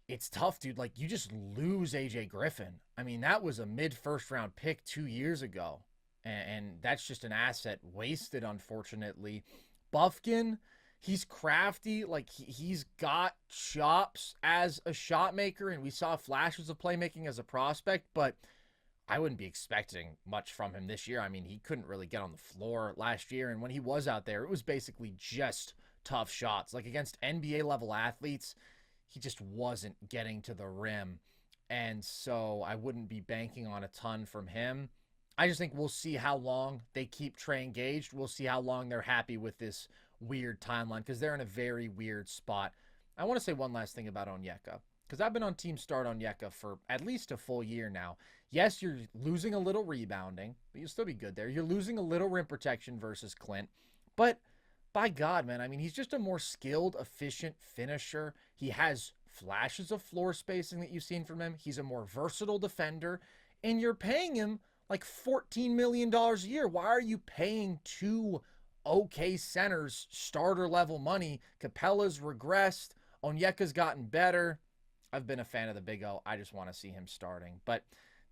it's tough, dude. Like, you just lose AJ Griffin. I mean, that was a mid-first round pick 2 years ago. And that's just an asset wasted, unfortunately. Buffkin, he's crafty. Like he's got chops as a shot maker, and we saw flashes of playmaking as a prospect, but I wouldn't be expecting much from him this year. I mean, he couldn't really get on the floor last year, and when he was out there, it was basically just tough shots. Like against NBA level athletes, he just wasn't getting to the rim. And so I wouldn't be banking on a ton from him. I just think we'll see how long they keep Trae engaged. We'll see how long they're happy with this weird timeline because they're in a very weird spot. I want to say one last thing about Onyeka because I've been on Team Start Onyeka for at least a full year now. Yes, you're losing a little rebounding, but you'll still be good there. You're losing a little rim protection versus Clint, but by God, man, I mean, he's just a more skilled, efficient finisher. He has flashes of floor spacing that you've seen from him. He's a more versatile defender, and you're paying him like $14 million a year. Why are you paying two okay centers starter level money? Capella's regressed. Onyeka's gotten better. I've been a fan of the Big O. I just want to see him starting. But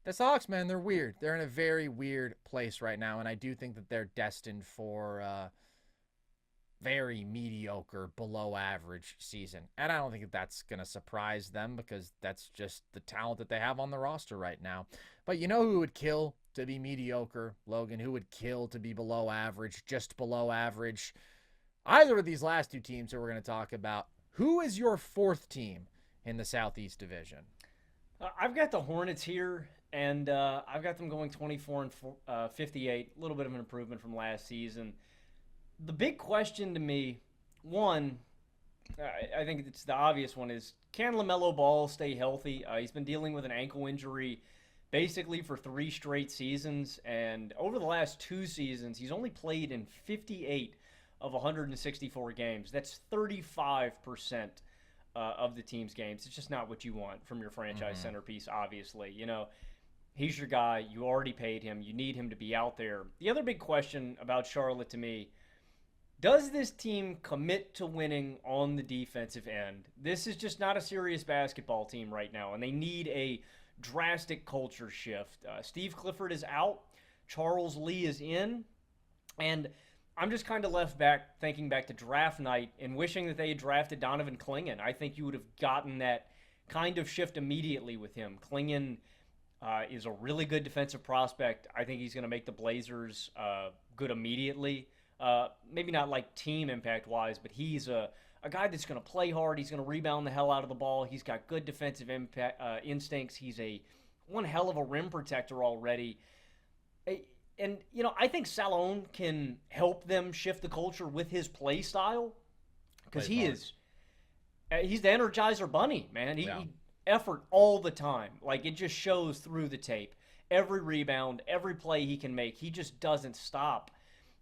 the Hawks, man, they're weird. They're in a very weird place right now, and I do think that they're destined for very mediocre, below average season. And I don't think that's going to surprise them because that's just the talent that they have on the roster right now. But you know who would kill to be mediocre, Logan? Who would kill to be below average, just below average? Either of these last two teams that we're going to talk about. Who is your fourth team in the Southeast Division? I've got the Hornets here, and I've got them going 24-58, a little bit of an improvement from last season. The big question to me, one, I think it's the obvious one, is can LaMelo Ball stay healthy? He's been dealing with an ankle injury basically for 3 straight seasons, and over the last 2 seasons, he's only played in 58 of 164 games. That's 35% of the team's games. It's just not what you want from your franchise centerpiece, obviously. You know, he's your guy. You already paid him. You need him to be out there. The other big question about Charlotte to me, does this team commit to winning on the defensive end? This is just not a serious basketball team right now, and they need a drastic culture shift. Steve Clifford is out. Charles Lee is in. And I'm just kind of left back thinking back to draft night and wishing that they had drafted Donovan Clingan. I think you would have gotten that kind of shift immediately with him. Clingan is a really good defensive prospect. I think he's going to make the Blazers good immediately. Maybe not like team impact-wise, but he's a guy that's going to play hard. He's going to rebound the hell out of the ball. He's got good defensive instincts. He's one hell of a rim protector already. And, you know, I think Salone can help them shift the culture with his play style because he's the Energizer Bunny, man. He effort all the time. Like, it just shows through the tape. Every rebound, every play he can make, he just doesn't stop.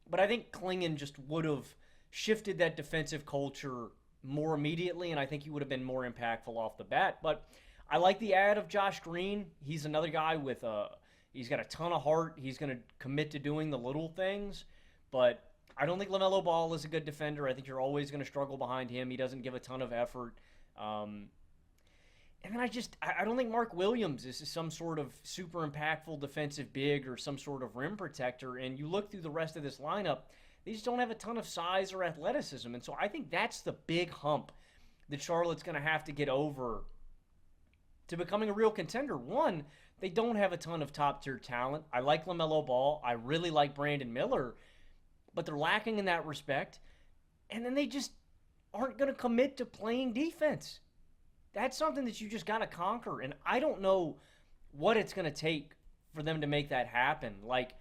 But I think Clingan just would have shifted that defensive culture more immediately, and I think he would have been more impactful off the bat. But I like the add of Josh Green. He's another guy with he's got a ton of heart. He's going to commit to doing the little things. But I don't think LaMelo Ball is a good defender. I think you're always going to struggle behind him. He doesn't give a ton of effort. And then I don't think Mark Williams is some sort of super impactful defensive big or some sort of rim protector. And you look through the rest of this lineup, they just don't have a ton of size or athleticism. And so I think that's the big hump that Charlotte's going to have to get over to becoming a real contender. One, they don't have a ton of top-tier talent. I like LaMelo Ball. I really like Brandon Miller. But they're lacking in that respect. And then they just aren't going to commit to playing defense. That's something that you just got to conquer. And I don't know what it's going to take for them to make that happen. Like,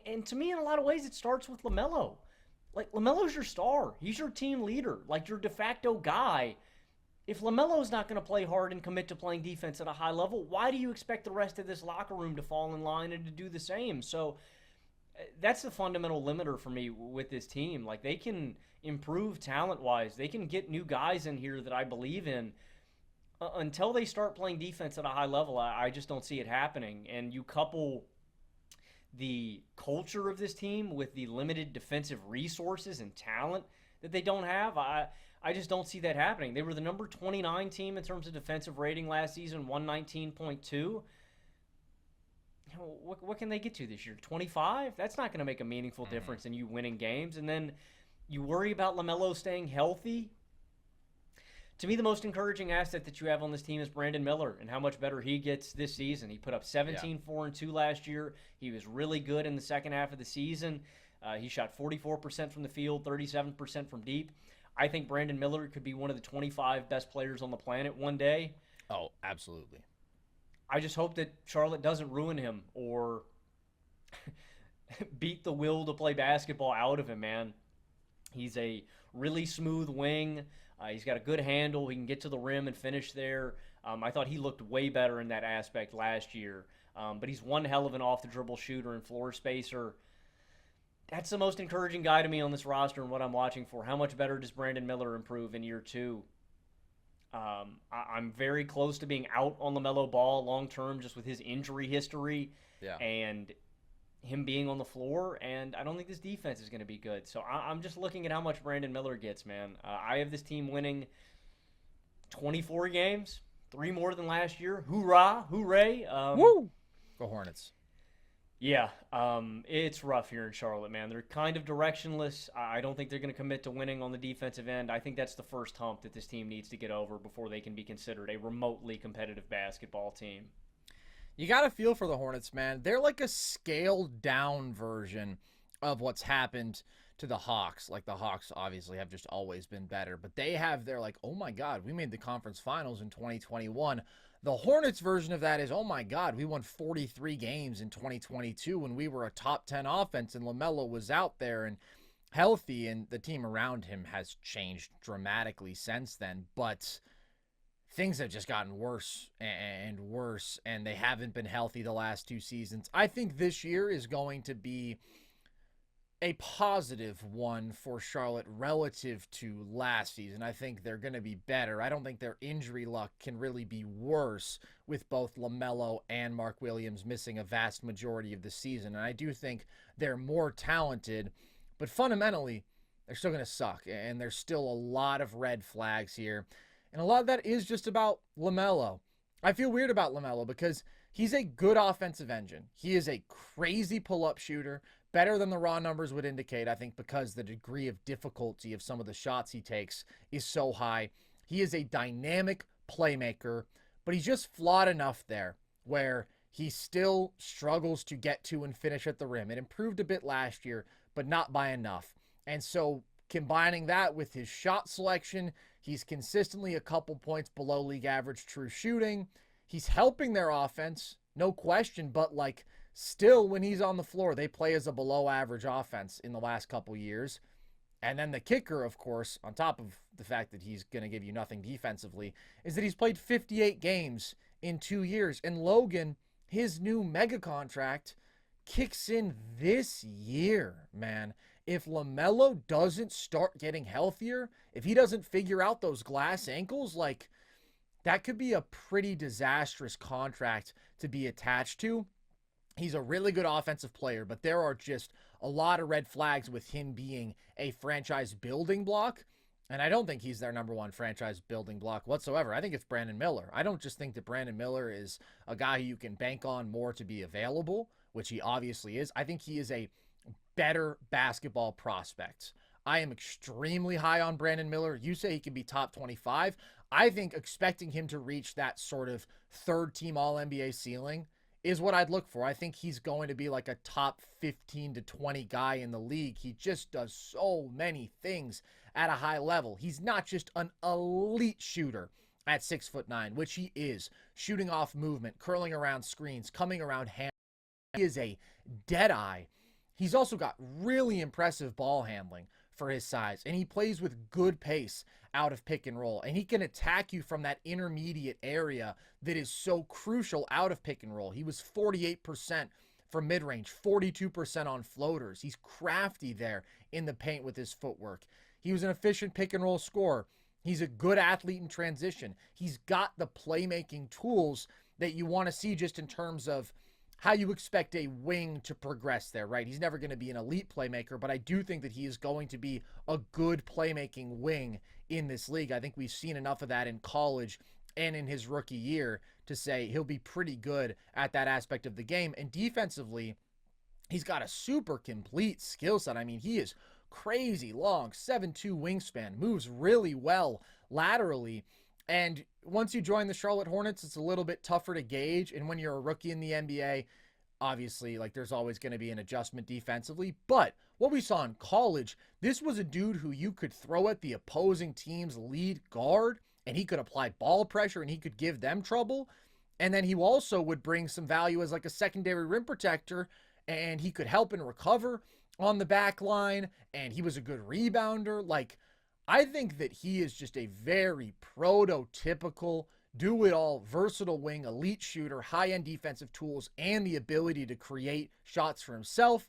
and to me, in a lot of ways, it starts with LaMelo. Like, LaMelo's your star. He's your team leader, like your de facto guy. If LaMelo's not going to play hard and commit to playing defense at a high level, why do you expect the rest of this locker room to fall in line and to do the same? So that's the fundamental limiter for me with this team. Like, they can improve talent-wise. They can get new guys in here that I believe in. Until they start playing defense at a high level, I just don't see it happening. And you couple the culture of this team with the limited defensive resources and talent that they don't have, I just don't see that happening. They were the number 29 team in terms of defensive rating last season, 119.2. You know, what can they get to this year? 25? That's not going to make a meaningful difference in you winning games. And then You worry about LaMelo staying healthy. To me, the most encouraging asset that you have on this team is Brandon Miller and how much better he gets this season. He put up Yeah. 17, 4, and 2 last year. He was really good in the second half of the season. He shot 44% from the field, 37% from deep. I think Brandon Miller could be one of the 25 best players on the planet one day. Oh, absolutely. I just hope that Charlotte doesn't ruin him or beat the will to play basketball out of him, man. He's a really smooth wing. He's got a good handle. He can get to the rim and finish there. I thought he looked way better in that aspect last year. But he's one hell of an off-the-dribble shooter and floor spacer. That's the most encouraging guy to me on this roster and what I'm watching for. How much better does Brandon Miller improve in year two? I'm very close to being out on LaMelo Ball long term just with his injury history Yeah. and him being on the floor. And I don't think this defense is going to be good. So I'm just looking at how much Brandon Miller gets, man. I have this team winning 24 games, 3 more than last year. Hoorah, hooray. Woo! Go Hornets. Yeah, it's rough here in Charlotte, man. They're kind of directionless. I don't think they're going to commit to winning on the defensive end. I think that's the first hump that this team needs to get over before they can be considered a remotely competitive basketball team. You got to feel for the Hornets, man. They're like a scaled down version of what's happened to the Hawks. Like the Hawks obviously have just always been better, but they're like, oh my God, we made the conference finals in 2021. The Hornets version of that is, oh my God, we won 43 games in 2022 when we were a top 10 offense and LaMelo was out there and healthy, and the team around him has changed dramatically since then. But things have just gotten worse and worse, and they haven't been healthy the last 2 seasons. I think this year is going to be a positive one for Charlotte relative to last season. I think they're going to be better. I don't think their injury luck can really be worse with both LaMelo and Mark Williams missing a vast majority of the season. And I do think they're more talented, but fundamentally, they're still going to suck. And there's still a lot of red flags here. And a lot of that is just about LaMelo. I feel weird about LaMelo because he's a good offensive engine. He is a crazy pull-up shooter, better than the raw numbers would indicate, I think, because the degree of difficulty of some of the shots he takes is so high. He is a dynamic playmaker, but he's just flawed enough there where he still struggles to get to and finish at the rim. It improved a bit last year, but not by enough. And so combining that with his shot selection, he's consistently a couple points below league average true shooting. He's helping their offense, no question, but like still when he's on the floor, they play as a below average offense in the last couple years. And then the kicker, of course, on top of the fact that he's going to give you nothing defensively, is that he's played 58 games in 2 years. And Logan, his new mega contract kicks in this year, man. If LaMelo doesn't start getting healthier, if he doesn't figure out those glass ankles, like that could be a pretty disastrous contract to be attached to. He's a really good offensive player, but there are just a lot of red flags with him being a franchise building block. And I don't think he's their number one franchise building block whatsoever. I think it's Brandon Miller. I don't just think that Brandon Miller is a guy who you can bank on more to be available, which he obviously is. I think he is a better basketball prospect. I am extremely high on Brandon Miller. You say he can be top 25. I think expecting him to reach that sort of third team All-NBA ceiling is what I'd look for. I think he's going to be like a top 15 to 20 guy in the league. He just does so many things at a high level. He's not just an elite shooter at 6'9", which he is, shooting off movement, curling around screens, coming around hand. He is a dead eye. He's also got really impressive ball handling for his size, and he plays with good pace out of pick and roll, and he can attack you from that intermediate area that is so crucial out of pick and roll. He was 48% from mid-range, 42% on floaters. He's crafty there in the paint with his footwork. He was an efficient pick and roll scorer. He's a good athlete in transition. He's got the playmaking tools that you want to see just in terms of how you expect a wing to progress there, right? He's never going to be an elite playmaker, but I do think that he is going to be a good playmaking wing in this league. I think we've seen enough of that in college and in his rookie year to say he'll be pretty good at that aspect of the game. And defensively, he's got a super complete skill set. I mean, he is crazy long 7'2" wingspan, moves really well laterally. And once you join the Charlotte Hornets, it's a little bit tougher to gauge. And when you're a rookie in the NBA, obviously, like, there's always going to be an adjustment defensively. But what we saw in college, this was a dude who you could throw at the opposing team's lead guard, and he could apply ball pressure, and he could give them trouble. And then he also would bring some value as like a secondary rim protector, and he could help and recover on the back line, and he was a good rebounder. Like, I think that he is just a very prototypical do-it-all, versatile wing, elite shooter, high-end defensive tools, and the ability to create shots for himself.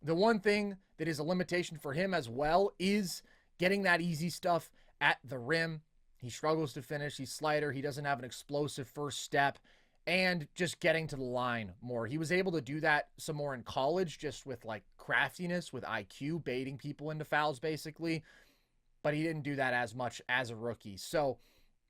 The one thing that is a limitation for him as well is getting that easy stuff at the rim. He struggles to finish. He's slighter. He doesn't have an explosive first step, and just getting to the line more. He was able to do that some more in college, just with like craftiness, with IQ, baiting people into fouls basically, but he didn't do that as much as a rookie. So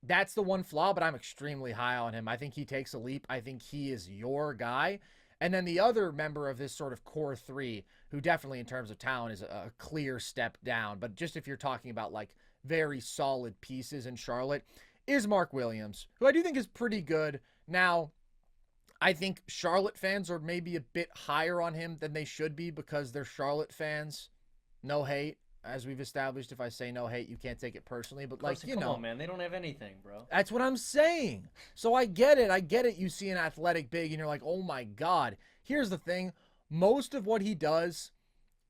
that's the one flaw, but I'm extremely high on him. I think he takes a leap. I think he is your guy. And then the other member of this sort of core three, who definitely in terms of talent is a clear step down, but just if you're talking about like very solid pieces in Charlotte, is Mark Williams, who I do think is pretty good. Now, I think Charlotte fans are maybe a bit higher on him than they should be because they're Charlotte fans. No hate. As we've established, if I say no hate, you can't take it personally. But like, Carson, come on, man, they don't have anything, bro. That's what I'm saying. So I get it. I get it. You see an athletic big and you're like, oh my God. Here's the thing. Most of what he does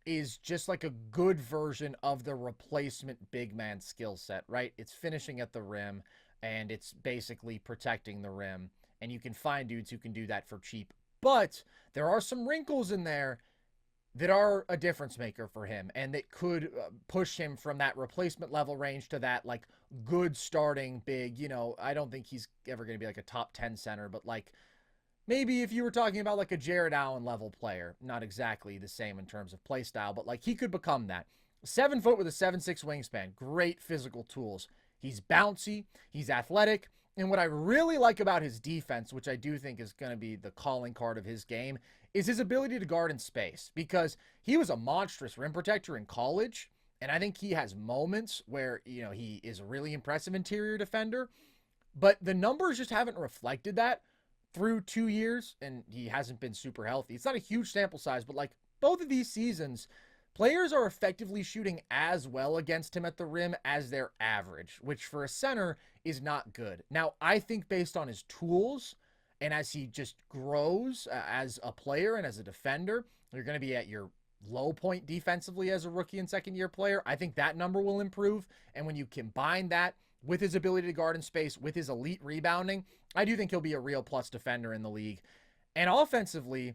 is just like a good version of the replacement big man skill set, right? It's finishing at the rim and it's basically protecting the rim. And you can find dudes who can do that for cheap. But there are some wrinkles in there that are a difference maker for him and that could push him from that replacement level range to that like good starting big. You know, I don't think he's ever going to be like a top 10 center, but like maybe if you were talking about like a Jared Allen level player, not exactly the same in terms of play style, but like he could become that. 7 foot with a 7'6" wingspan, great physical tools. He's bouncy, he's athletic. And what I really like about his defense, which I do think is going to be the calling card of his game, is his ability to guard in space, because he was a monstrous rim protector in college. And I think he has moments where, you know, he is a really impressive interior defender, but the numbers just haven't reflected that through 2 years. And he hasn't been super healthy. It's not a huge sample size, but like both of these seasons, players are effectively shooting as well against him at the rim as their average, which for a center is not good. Now, I think based on his tools and as he just grows as a player and as a defender, you're going to be at your low point defensively as a rookie and second year player. I think that number will improve. And when you combine that with his ability to guard in space, with his elite rebounding, I do think he'll be a real plus defender in the league. And offensively,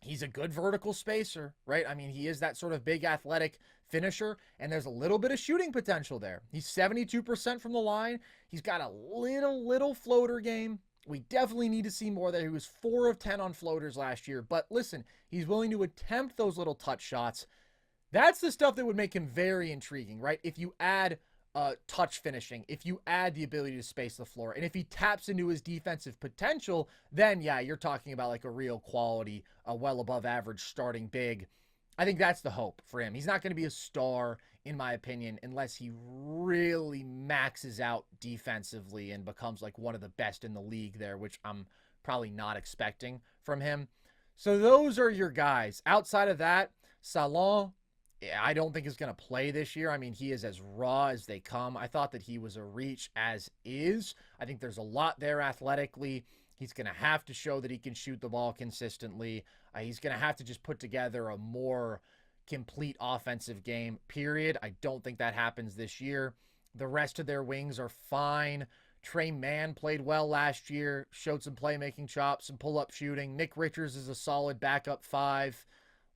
he's a good vertical spacer, right? I mean, he is that sort of big athletic finisher, and there's a little bit of shooting potential there. He's 72% from the line. He's got a little floater game. We definitely need to see more there. He was 4 of 10 on floaters last year, but listen, he's willing to attempt those little touch shots. That's the stuff that would make him very intriguing, right? If you add touch finishing, if you add the ability to space the floor, and if he taps into his defensive potential, then yeah, you're talking about like a real quality, a well above average starting big. I think that's the hope for him. He's not going to be a star, in my opinion, unless he really maxes out defensively and becomes like one of the best in the league there, which I'm probably not expecting from him. So those are your guys. Outside of that, Salon, I don't think is going to play this year. I mean, he is as raw as they come. I thought that he was a reach as is. I think there's a lot there athletically. He's going to have to show that he can shoot the ball consistently. He's going to have to just put together a more complete offensive game, period. I don't think that happens this year. The rest of their wings are fine. Trae Mann played well last year, showed some playmaking chops, some pull-up shooting. Nick Richards is a solid backup 5.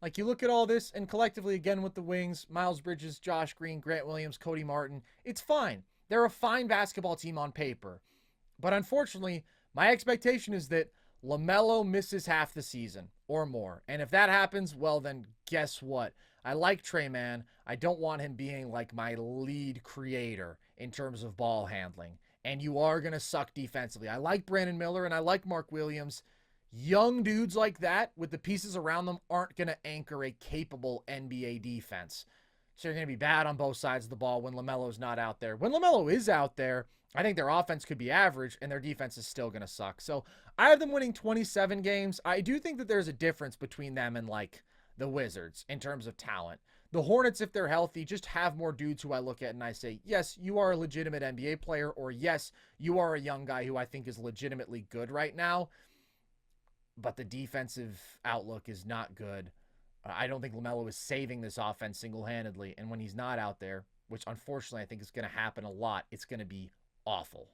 Like, you look at all this, and collectively, again, with the wings, Miles Bridges, Josh Green, Grant Williams, Cody Martin, it's fine. They're a fine basketball team on paper. But unfortunately, my expectation is that LaMelo misses half the season or more. And if that happens, well, then guess what? I like Trae Mann. I don't want him being like my lead creator in terms of ball handling. And you are going to suck defensively. I like Brandon Miller and I like Mark Williams. Young dudes like that with the pieces around them aren't going to anchor a capable NBA defense. So you're going to be bad on both sides of the ball when LaMelo's not out there. When LaMelo is out there, I think their offense could be average and their defense is still going to suck. So I have them winning 27 games. I do think that there's a difference between them and like the Wizards in terms of talent. The Hornets, if they're healthy, just have more dudes who I look at and I say, yes, you are a legitimate NBA player, or yes, you are a young guy who I think is legitimately good right now. But the defensive outlook is not good. I don't think LaMelo is saving this offense single-handedly. And when he's not out there, which unfortunately I think is going to happen a lot, it's going to be awful.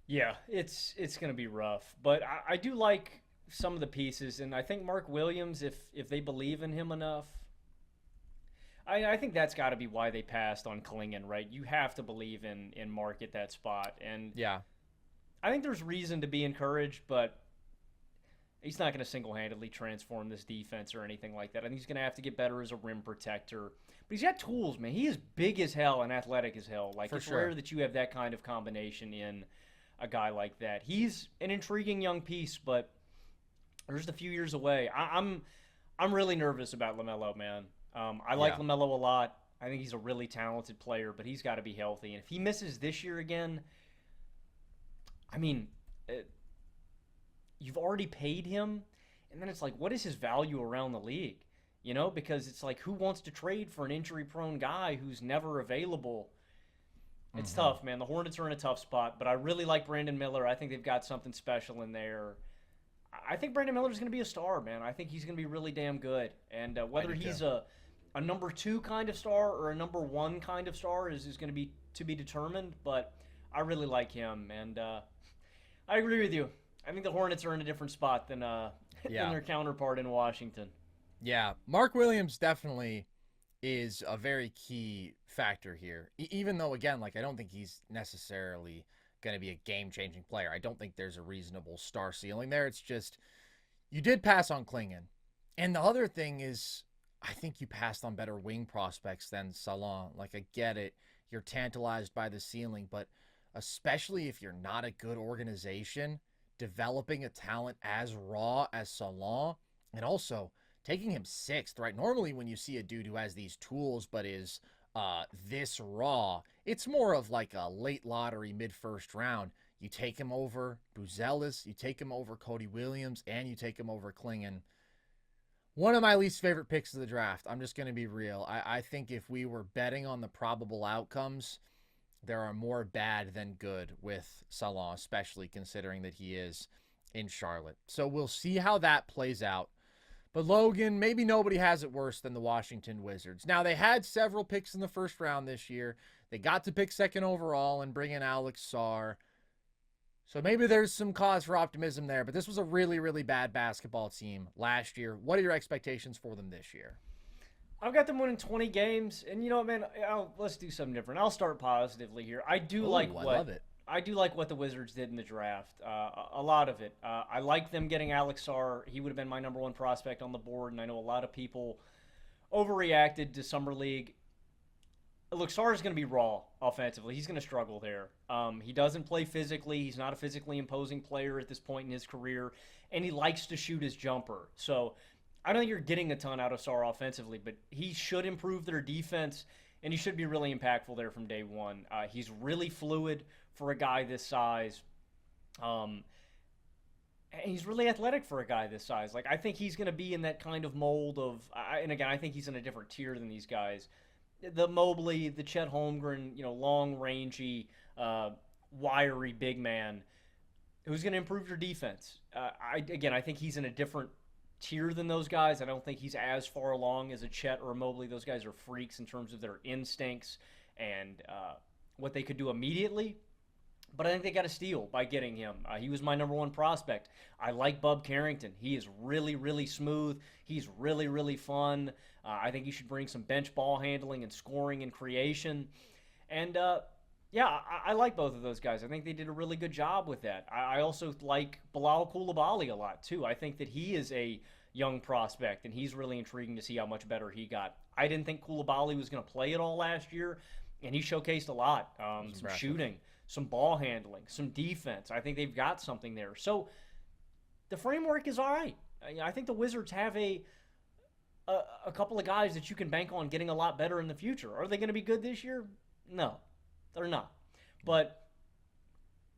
Yeah, it's going to be rough. But I do like some of the pieces, and I think Mark Williams, if they believe in him enough, I think that's got to be why they passed on Klingon, right? You have to believe in Mark at that spot. And Yeah. I think there's reason to be encouraged, but he's not going to single-handedly transform this defense or anything like that. I think he's going to have to get better as a rim protector. But he's got tools, man. He is big as hell and athletic as hell. Like, it's rare that you have that kind of combination in a guy like that. He's an intriguing young piece, but they're just a few years away. I'm really nervous about LaMelo, man. I like LaMelo a lot. I think he's a really talented player, but he's got to be healthy. And if he misses this year again, I mean, you've already paid him, and then it's like, what is his value around the league? You know, because it's like, who wants to trade for an injury-prone guy who's never available? It's tough, man. The Hornets are in a tough spot, but I really like Brandon Miller. I think they've got something special in there. I think Brandon Miller's going to be a star, man. I think he's going to be really damn good. And whether he's a number 2 kind of star or a number 1 kind of star is going to be determined, but I really like him, and I agree with you. I think the Hornets are in a different spot than their counterpart in Washington. Yeah, Mark Williams definitely is a very key factor here. Even though, again, like I don't think he's necessarily going to be a game-changing player. I don't think there's a reasonable star ceiling there. It's just you did pass on Klingon. And the other thing is I think you passed on better wing prospects than Salon. Like, I get it. You're tantalized by the ceiling, but especially if you're not a good organization, developing a talent as raw as Salon, and also taking him 6th, right? Normally when you see a dude who has these tools but is this raw, it's more of like a late lottery mid-first round. You take him over Buzelis, you take him over Cody Williams, and you take him over Klingon. One of my least favorite picks of the draft. I'm just going to be real. I think if we were betting on the probable outcomes, there are more bad than good with Salon, especially considering that he is in Charlotte. So we'll see how that plays out. But Logan, maybe nobody has it worse than the Washington Wizards. Now, they had several picks in the first round this year. They got to pick 2nd overall and bring in Alex Sarr. So maybe there's some cause for optimism there. But this was a really, really bad basketball team last year. What are your expectations for them this year? I've got them winning 20 games. And you know what, man? Let's do something different. I'll start positively here. I love it. I do like what the Wizards did in the draft. A lot of it. I like them getting Alex Sarr. He would have been my number 1 prospect on the board, and I know a lot of people overreacted to Summer League. Look, Sarr is going to be raw offensively. He's going to struggle there. He doesn't play physically. He's not a physically imposing player at this point in his career, and he likes to shoot his jumper. So I don't think you're getting a ton out of Sarr offensively, but he should improve their defense, and he should be really impactful there from day one. He's really fluid for a guy this size. And he's really athletic for a guy this size. Like, I think he's going to be in that kind of mold of, and again, I think he's in a different tier than these guys. The Mobley, the Chet Holmgren, long, rangy, wiry big man who's going to improve your defense. I think he's in a different tier than those guys. I don't think he's as far along as a Chet or a Mobley. Those guys are freaks in terms of their instincts and what they could do immediately. But I think they got a steal by getting him. He was my number 1 prospect. I like Bub Carrington. He is really, really smooth. He's really, really fun. I think he should bring some bench ball handling and scoring and creation. And, I like both of those guys. I think they did a really good job with that. I also like Bilal Coulibaly a lot, too. I think that he is a young prospect, and he's really intriguing to see how much better he got. I didn't think Coulibaly was going to play it all last year, and he showcased a lot. Some shooting, some ball handling, some defense. I think they've got something there. So the framework is all right. I think the Wizards have a a couple of guys that you can bank on getting a lot better in the future. Are they going to be good this year? No, they're not. But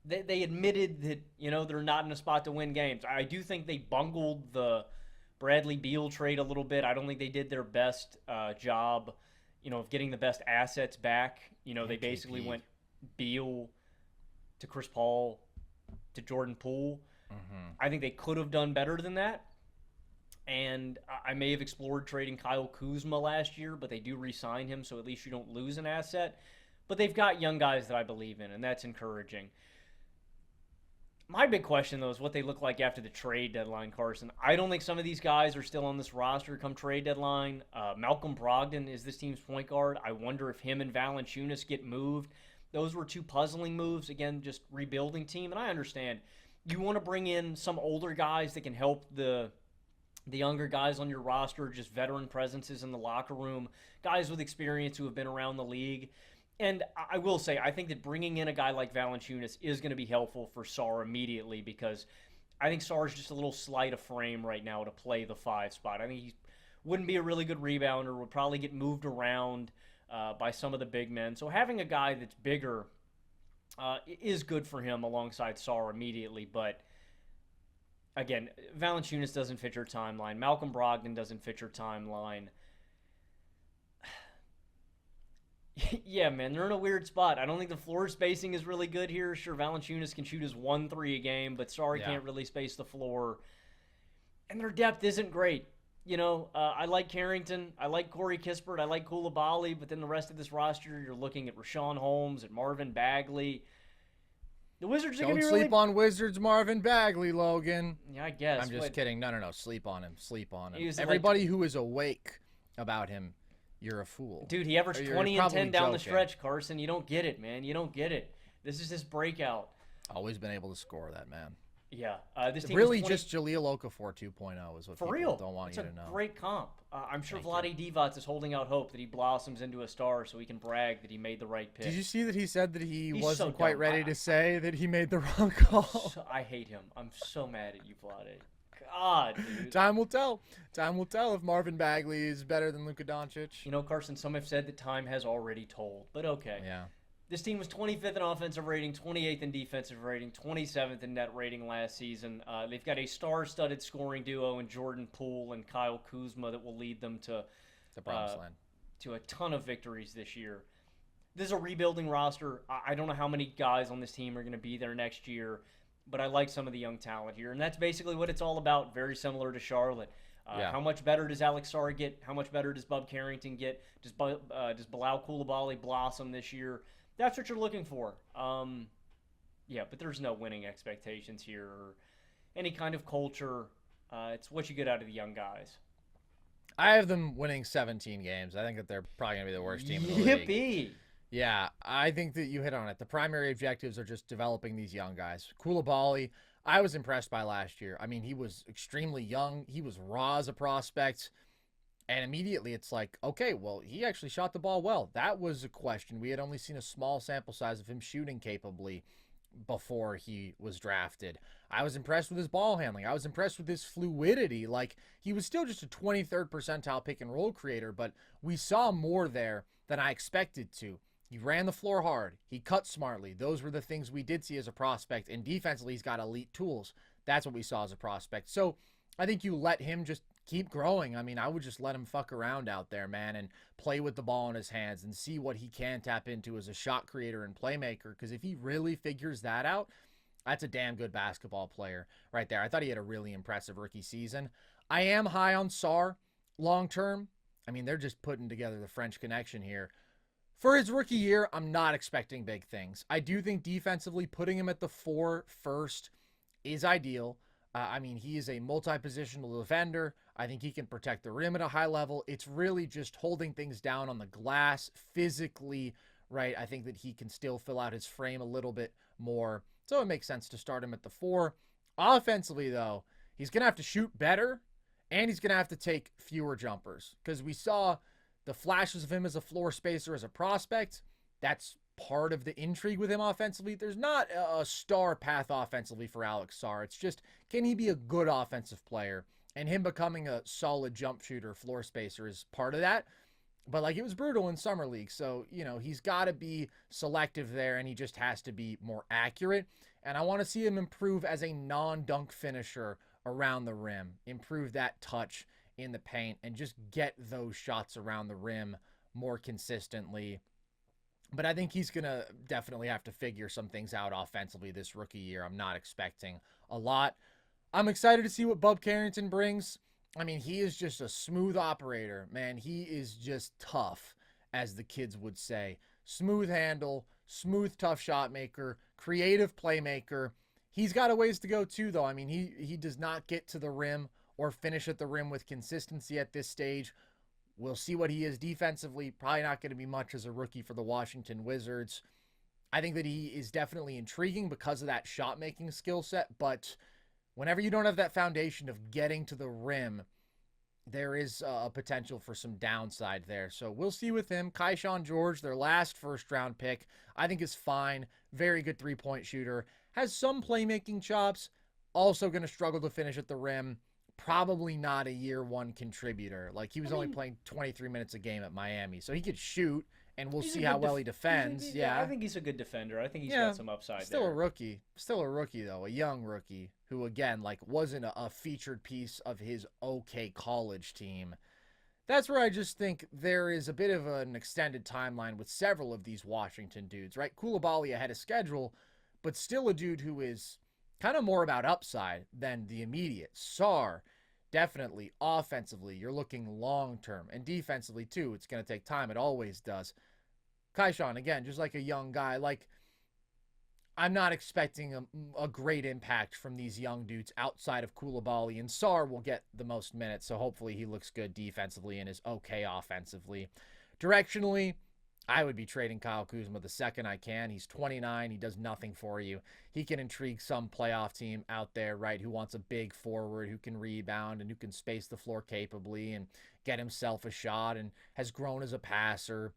they admitted that, they're not in a spot to win games. I do think they bungled the Bradley Beal trade a little bit. I don't think they did their best job, of getting the best assets back. They basically went Beal to Chris Paul to Jordan Poole. I think they could have done better than that. And I may have explored trading Kyle Kuzma last year, but they do re-sign him, so at least you don't lose an asset. But they've got young guys that I believe in, and that's encouraging. My big question, though, is what they look like after the trade deadline, Carson. I don't think some of these guys are still on this roster come trade deadline. Malcolm Brogdon is this team's point guard. I wonder if him and Valanciunas get moved. Those were two puzzling moves. Again, just rebuilding team. And I understand you want to bring in some older guys that can help the younger guys on your roster, just veteran presences in the locker room, guys with experience who have been around the league. And I will say, I think that bringing in a guy like Valanciunas is going to be helpful for Sarr immediately, because I think Sarr is just a little slight of frame right now to play the 5 spot. I think he wouldn't be a really good rebounder, would probably get moved around by some of the big men. So having a guy that's bigger is good for him alongside Sarr immediately. But again, Valanciunas doesn't fit your timeline. Malcolm Brogdon doesn't fit your timeline. Yeah, man, they're in a weird spot. I don't think the floor spacing is really good here. Sure, Valanciunas can shoot his 1-3 a game, but Sarr can't really space the floor. And their depth isn't great. I like Carrington. I like Corey Kispert. I like Coulibaly. But then the rest of this roster, you're looking at Rashawn Holmes and Marvin Bagley. The Wizards are going to be Don't sleep on Wizards Marvin Bagley, Logan. Yeah, I guess. I'm just kidding. No. Sleep on him. Sleep on him. Everybody who is awake about him, you're a fool. Dude, he averaged 20 and 10 down the stretch, Carson. You don't get it, man. You don't get it. This is his breakout. Always been able to score that, man. Yeah. This team really just Jahlil Okafor 2.0 is what for people real. Don't want you to know. It's a great comp. I'm sure Vlade Divac is holding out hope that he blossoms into a star so he can brag that he made the right pick. Did you see that he said that he's wasn't so quite dumb. ready to say that he made the wrong call? I hate him. I'm so mad at you, Vlade. God, dude. Time will tell. Time will tell if Marvin Bagley is better than Luka Doncic. Carson, some have said that time has already told, but okay. Yeah. This team was 25th in offensive rating, 28th in defensive rating, 27th in net rating last season. They've got a star-studded scoring duo in Jordan Poole and Kyle Kuzma that will lead them to the promised land, to a ton of victories this year. This is a rebuilding roster. I don't know how many guys on this team are going to be there next year, but I like some of the young talent here, and that's basically what it's all about. Very similar to Charlotte. How much better does Alex Sarr get? How much better does Bub Carrington get? Does Bilal Coulibaly blossom this year? That's what you're looking for. But there's no winning expectations here or any kind of culture. It's what you get out of the young guys. I have them winning 17 games. I think that they're probably going to be the worst team in the league. Yippee! Yeah, I think that you hit on it. The primary objectives are just developing these young guys. Coulibaly, I was impressed by last year. I mean, he was extremely young. He was raw as a prospect. And immediately it's like, okay, well, he actually shot the ball well. That was a question. We had only seen a small sample size of him shooting capably before he was drafted. I was impressed with his ball handling. I was impressed with his fluidity. Like, he was still just a 23rd percentile pick and roll creator, but we saw more there than I expected to. He ran the floor hard. He cut smartly. Those were the things we did see as a prospect. And defensively, he's got elite tools. That's what we saw as a prospect. So I think you let him just keep growing. I mean, I would just let him fuck around out there, man, and play with the ball in his hands and see what he can tap into as a shot creator and playmaker. Because if he really figures that out, that's a damn good basketball player right there. I thought he had a really impressive rookie season. I am high on Sarr long term. I mean, they're just putting together the French Connection here. For his rookie year, I'm not expecting big things. I do think defensively, putting him at the 4 first is ideal. I mean, he is a multi-positional defender. I think he can protect the rim at a high level. It's really just holding things down on the glass physically, right? I think that he can still fill out his frame a little bit more. So it makes sense to start him at the 4. Offensively, though, he's going to have to shoot better, and he's going to have to take fewer jumpers, because we saw the flashes of him as a floor spacer, as a prospect. That's part of the intrigue with him offensively. There's not a star path offensively for Alex Sarr. It's just, can he be a good offensive player And him becoming a solid jump shooter, floor spacer is part of that. But like, it was brutal in summer league. So, he's got to be selective there, and he just has to be more accurate. And I want to see him improve as a non-dunk finisher around the rim, improve that touch in the paint, and just get those shots around the rim more consistently. But I think he's going to definitely have to figure some things out offensively this rookie year. I'm not expecting a lot. I'm excited to see what Bub Carrington brings. I mean, he is just a smooth operator, man. He is just tough, as the kids would say. Smooth handle, smooth, tough shot maker, creative playmaker. He's got a ways to go too, though. I mean, he does not get to the rim or finish at the rim with consistency at this stage. We'll see what he is defensively. Probably not going to be much as a rookie for the Washington Wizards. I think that he is definitely intriguing because of that shot-making skill set, but whenever you don't have that foundation of getting to the rim, there is a potential for some downside there. So we'll see with him. Keyshawn George, their last first-round pick, I think is fine. Very good three-point shooter. Has some playmaking chops. Also going to struggle to finish at the rim. Probably not a year one contributor. Like, he was only playing 23 minutes a game at Miami. So he could shoot, and we'll see how well he defends. Yeah, I think he's a good defender. I think he's got some upside still there. a rookie. Still a rookie, though. A young rookie who, again, like, wasn't a featured piece of his okay college team. That's where I just think there is a bit of an extended timeline with several of these Washington dudes, right? Coulibaly ahead of schedule, but still a dude who is kind of more about upside than the immediate. Sarr, definitely offensively, you're looking long-term. And defensively, too, it's going to take time. It always does. Keyshawn, again, just like a young guy. Like, I'm not expecting a great impact from these young dudes outside of Coulibaly. And Sarr will get the most minutes, so hopefully he looks good defensively and is okay offensively. Directionally, I would be trading Kyle Kuzma the second I can. He's 29. He does nothing for you. He can intrigue some playoff team out there, right, who wants a big forward who can rebound and who can space the floor capably and get himself a shot and has grown as a passer.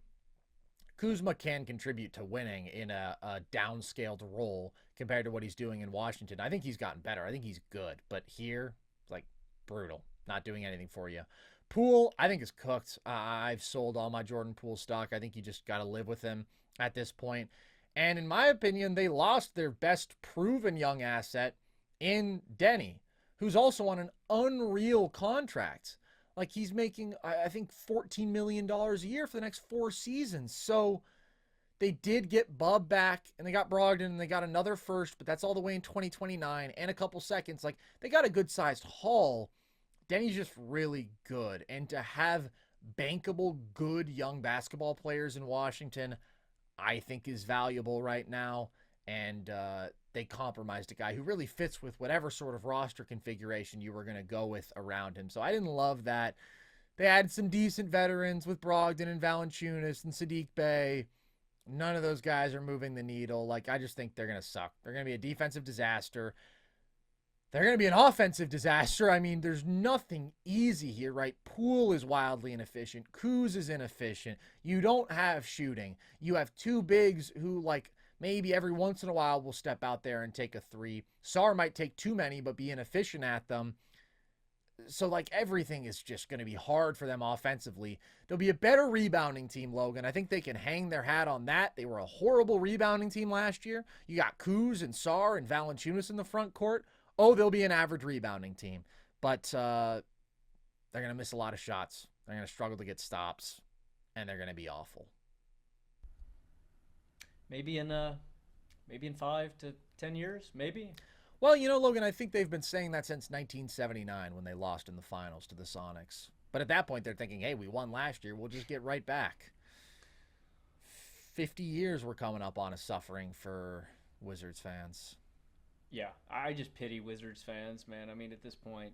Kuzma can contribute to winning in a downscaled role compared to what he's doing in Washington. I think he's gotten better. I think he's good. But here, it's like brutal. Not doing anything for you. Poole, I think, is cooked. I've sold all my Jordan Poole stock. I think you just got to live with him at this point. And in my opinion, they lost their best proven young asset in Denny, who's also on an unreal contract. Like, he's making, I think, $14 million a year for the next 4 seasons. So they did get Bub back, and they got Brogdon, and they got another first, but that's all the way in 2029 and a couple seconds. Like, they got a good-sized haul. Denny's just really good. And to have bankable, good young basketball players in Washington, I think is valuable right now. And they compromised a guy who really fits with whatever sort of roster configuration you were going to go with around him. So I didn't love that. They had some decent veterans with Brogdon and Valanciunas and Sadiq Bey. None of those guys are moving the needle. Like, I just think they're going to suck. They're going to be a defensive disaster. They're going to be an offensive disaster. I mean, there's nothing easy here, right? Poole is wildly inefficient. Kuz is inefficient. You don't have shooting. You have two bigs who, like, maybe every once in a while will step out there and take a three. Sarr might take too many but be inefficient at them. So, like, everything is just going to be hard for them offensively. They'll be a better rebounding team, Logan. I think they can hang their hat on that. They were a horrible rebounding team last year. You got Kuz and Sarr and Valanciunas in the front court. Oh, they'll be an average rebounding team. But they're going to miss a lot of shots. They're going to struggle to get stops. And they're going to be awful. Maybe in 5 to 10 years, maybe. Well, Logan, I think they've been saying that since 1979 when they lost in the finals to the Sonics. But at that point, they're thinking, hey, we won last year. We'll just get right back. 50 years we're coming up on a suffering for Wizards fans. Yeah, I just pity Wizards fans, man. I mean, at this point,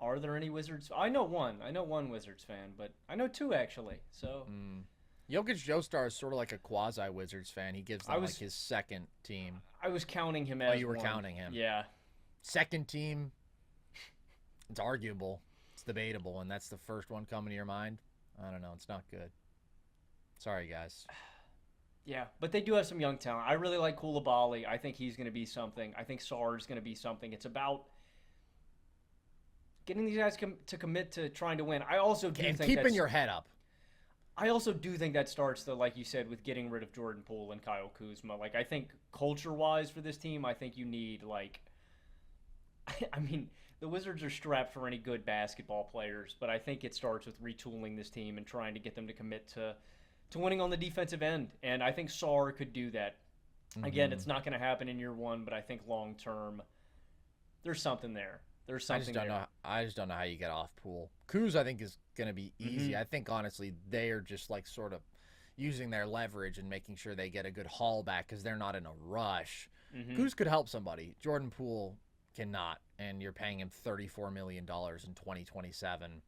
are there any Wizards? I know one Wizards fan, but I know 2 actually. So, Jokic Joestar is sort of like a quasi-Wizards fan. He gives them like his second team. I was counting him as. Oh, you were one. counting him. Yeah. Second team. It's arguable. It's debatable, and that's the first one coming to your mind. I don't know. It's not good. Sorry, guys. Yeah, but they do have some young talent. I really like Coulibaly. I think he's going to be something. I think Sarr is going to be something. It's about getting these guys to commit to trying to win. I also do And think keeping your head up. I also do think that starts, though, like you said, with getting rid of Jordan Poole and Kyle Kuzma. Like, I think culture-wise for this team, I think you need, like, I mean, the Wizards are strapped for any good basketball players, but I think it starts with retooling this team and trying to get them to commit to winning on the defensive end. And I think Sarr could do that. Again, it's not going to happen in year one, but I think long-term, there's something there. There's something I just don't know how you get off Poole. Kuz, I think, is going to be easy. I think, honestly, they are just, like, sort of using their leverage and making sure they get a good haul back because they're not in a rush. Kuz could help somebody. Jordan Poole cannot, and you're paying him $34 million in 2027.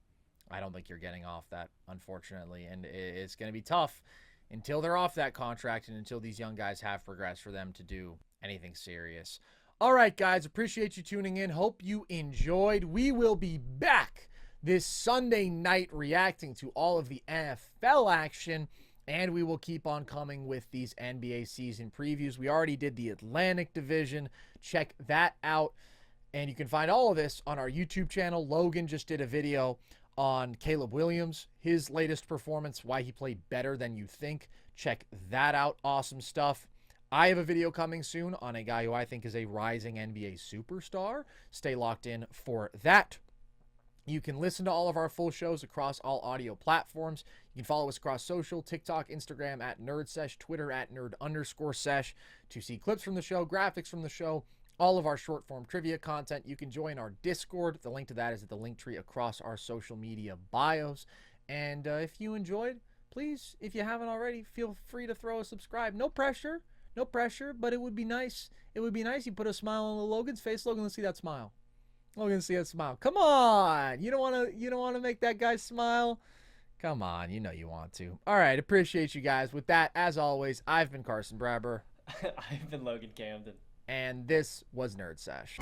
I don't think you're getting off that, unfortunately, and it's going to be tough until they're off that contract and until these young guys have progressed for them to do anything serious. All right, guys, appreciate you tuning in. Hope you enjoyed. We will be back this Sunday night reacting to all of the NFL action, and we will keep on coming with these NBA season previews. We already did the Atlantic Division. Check that out, and you can find all of this on our YouTube channel. Logan just did a video on Caleb Williams, his latest performance, why he played better than you think. Check that out. Awesome stuff. I have a video coming soon on a guy who I think is a rising NBA superstar. Stay locked in for that. You can listen to all of our full shows across all audio platforms. You can follow us across social, TikTok, Instagram at NerdSesh, Twitter at Nerd_Sesh to see clips from the show, graphics from the show, all of our short-form trivia content. You can join our Discord. The link to that is at the link tree across our social media bios. And if you enjoyed, please, if you haven't already, feel free to throw a subscribe. No pressure. No pressure, but it would be nice. It would be nice. You put a smile on Logan's face. Logan, let's see that smile. Logan, let's see that smile. Come on. You don't want to make that guy smile? Come on. You know you want to. All right. Appreciate you guys. With that, as always, I've been Carson Brabber. I've been Logan Camden. And this was Nerd Sesh.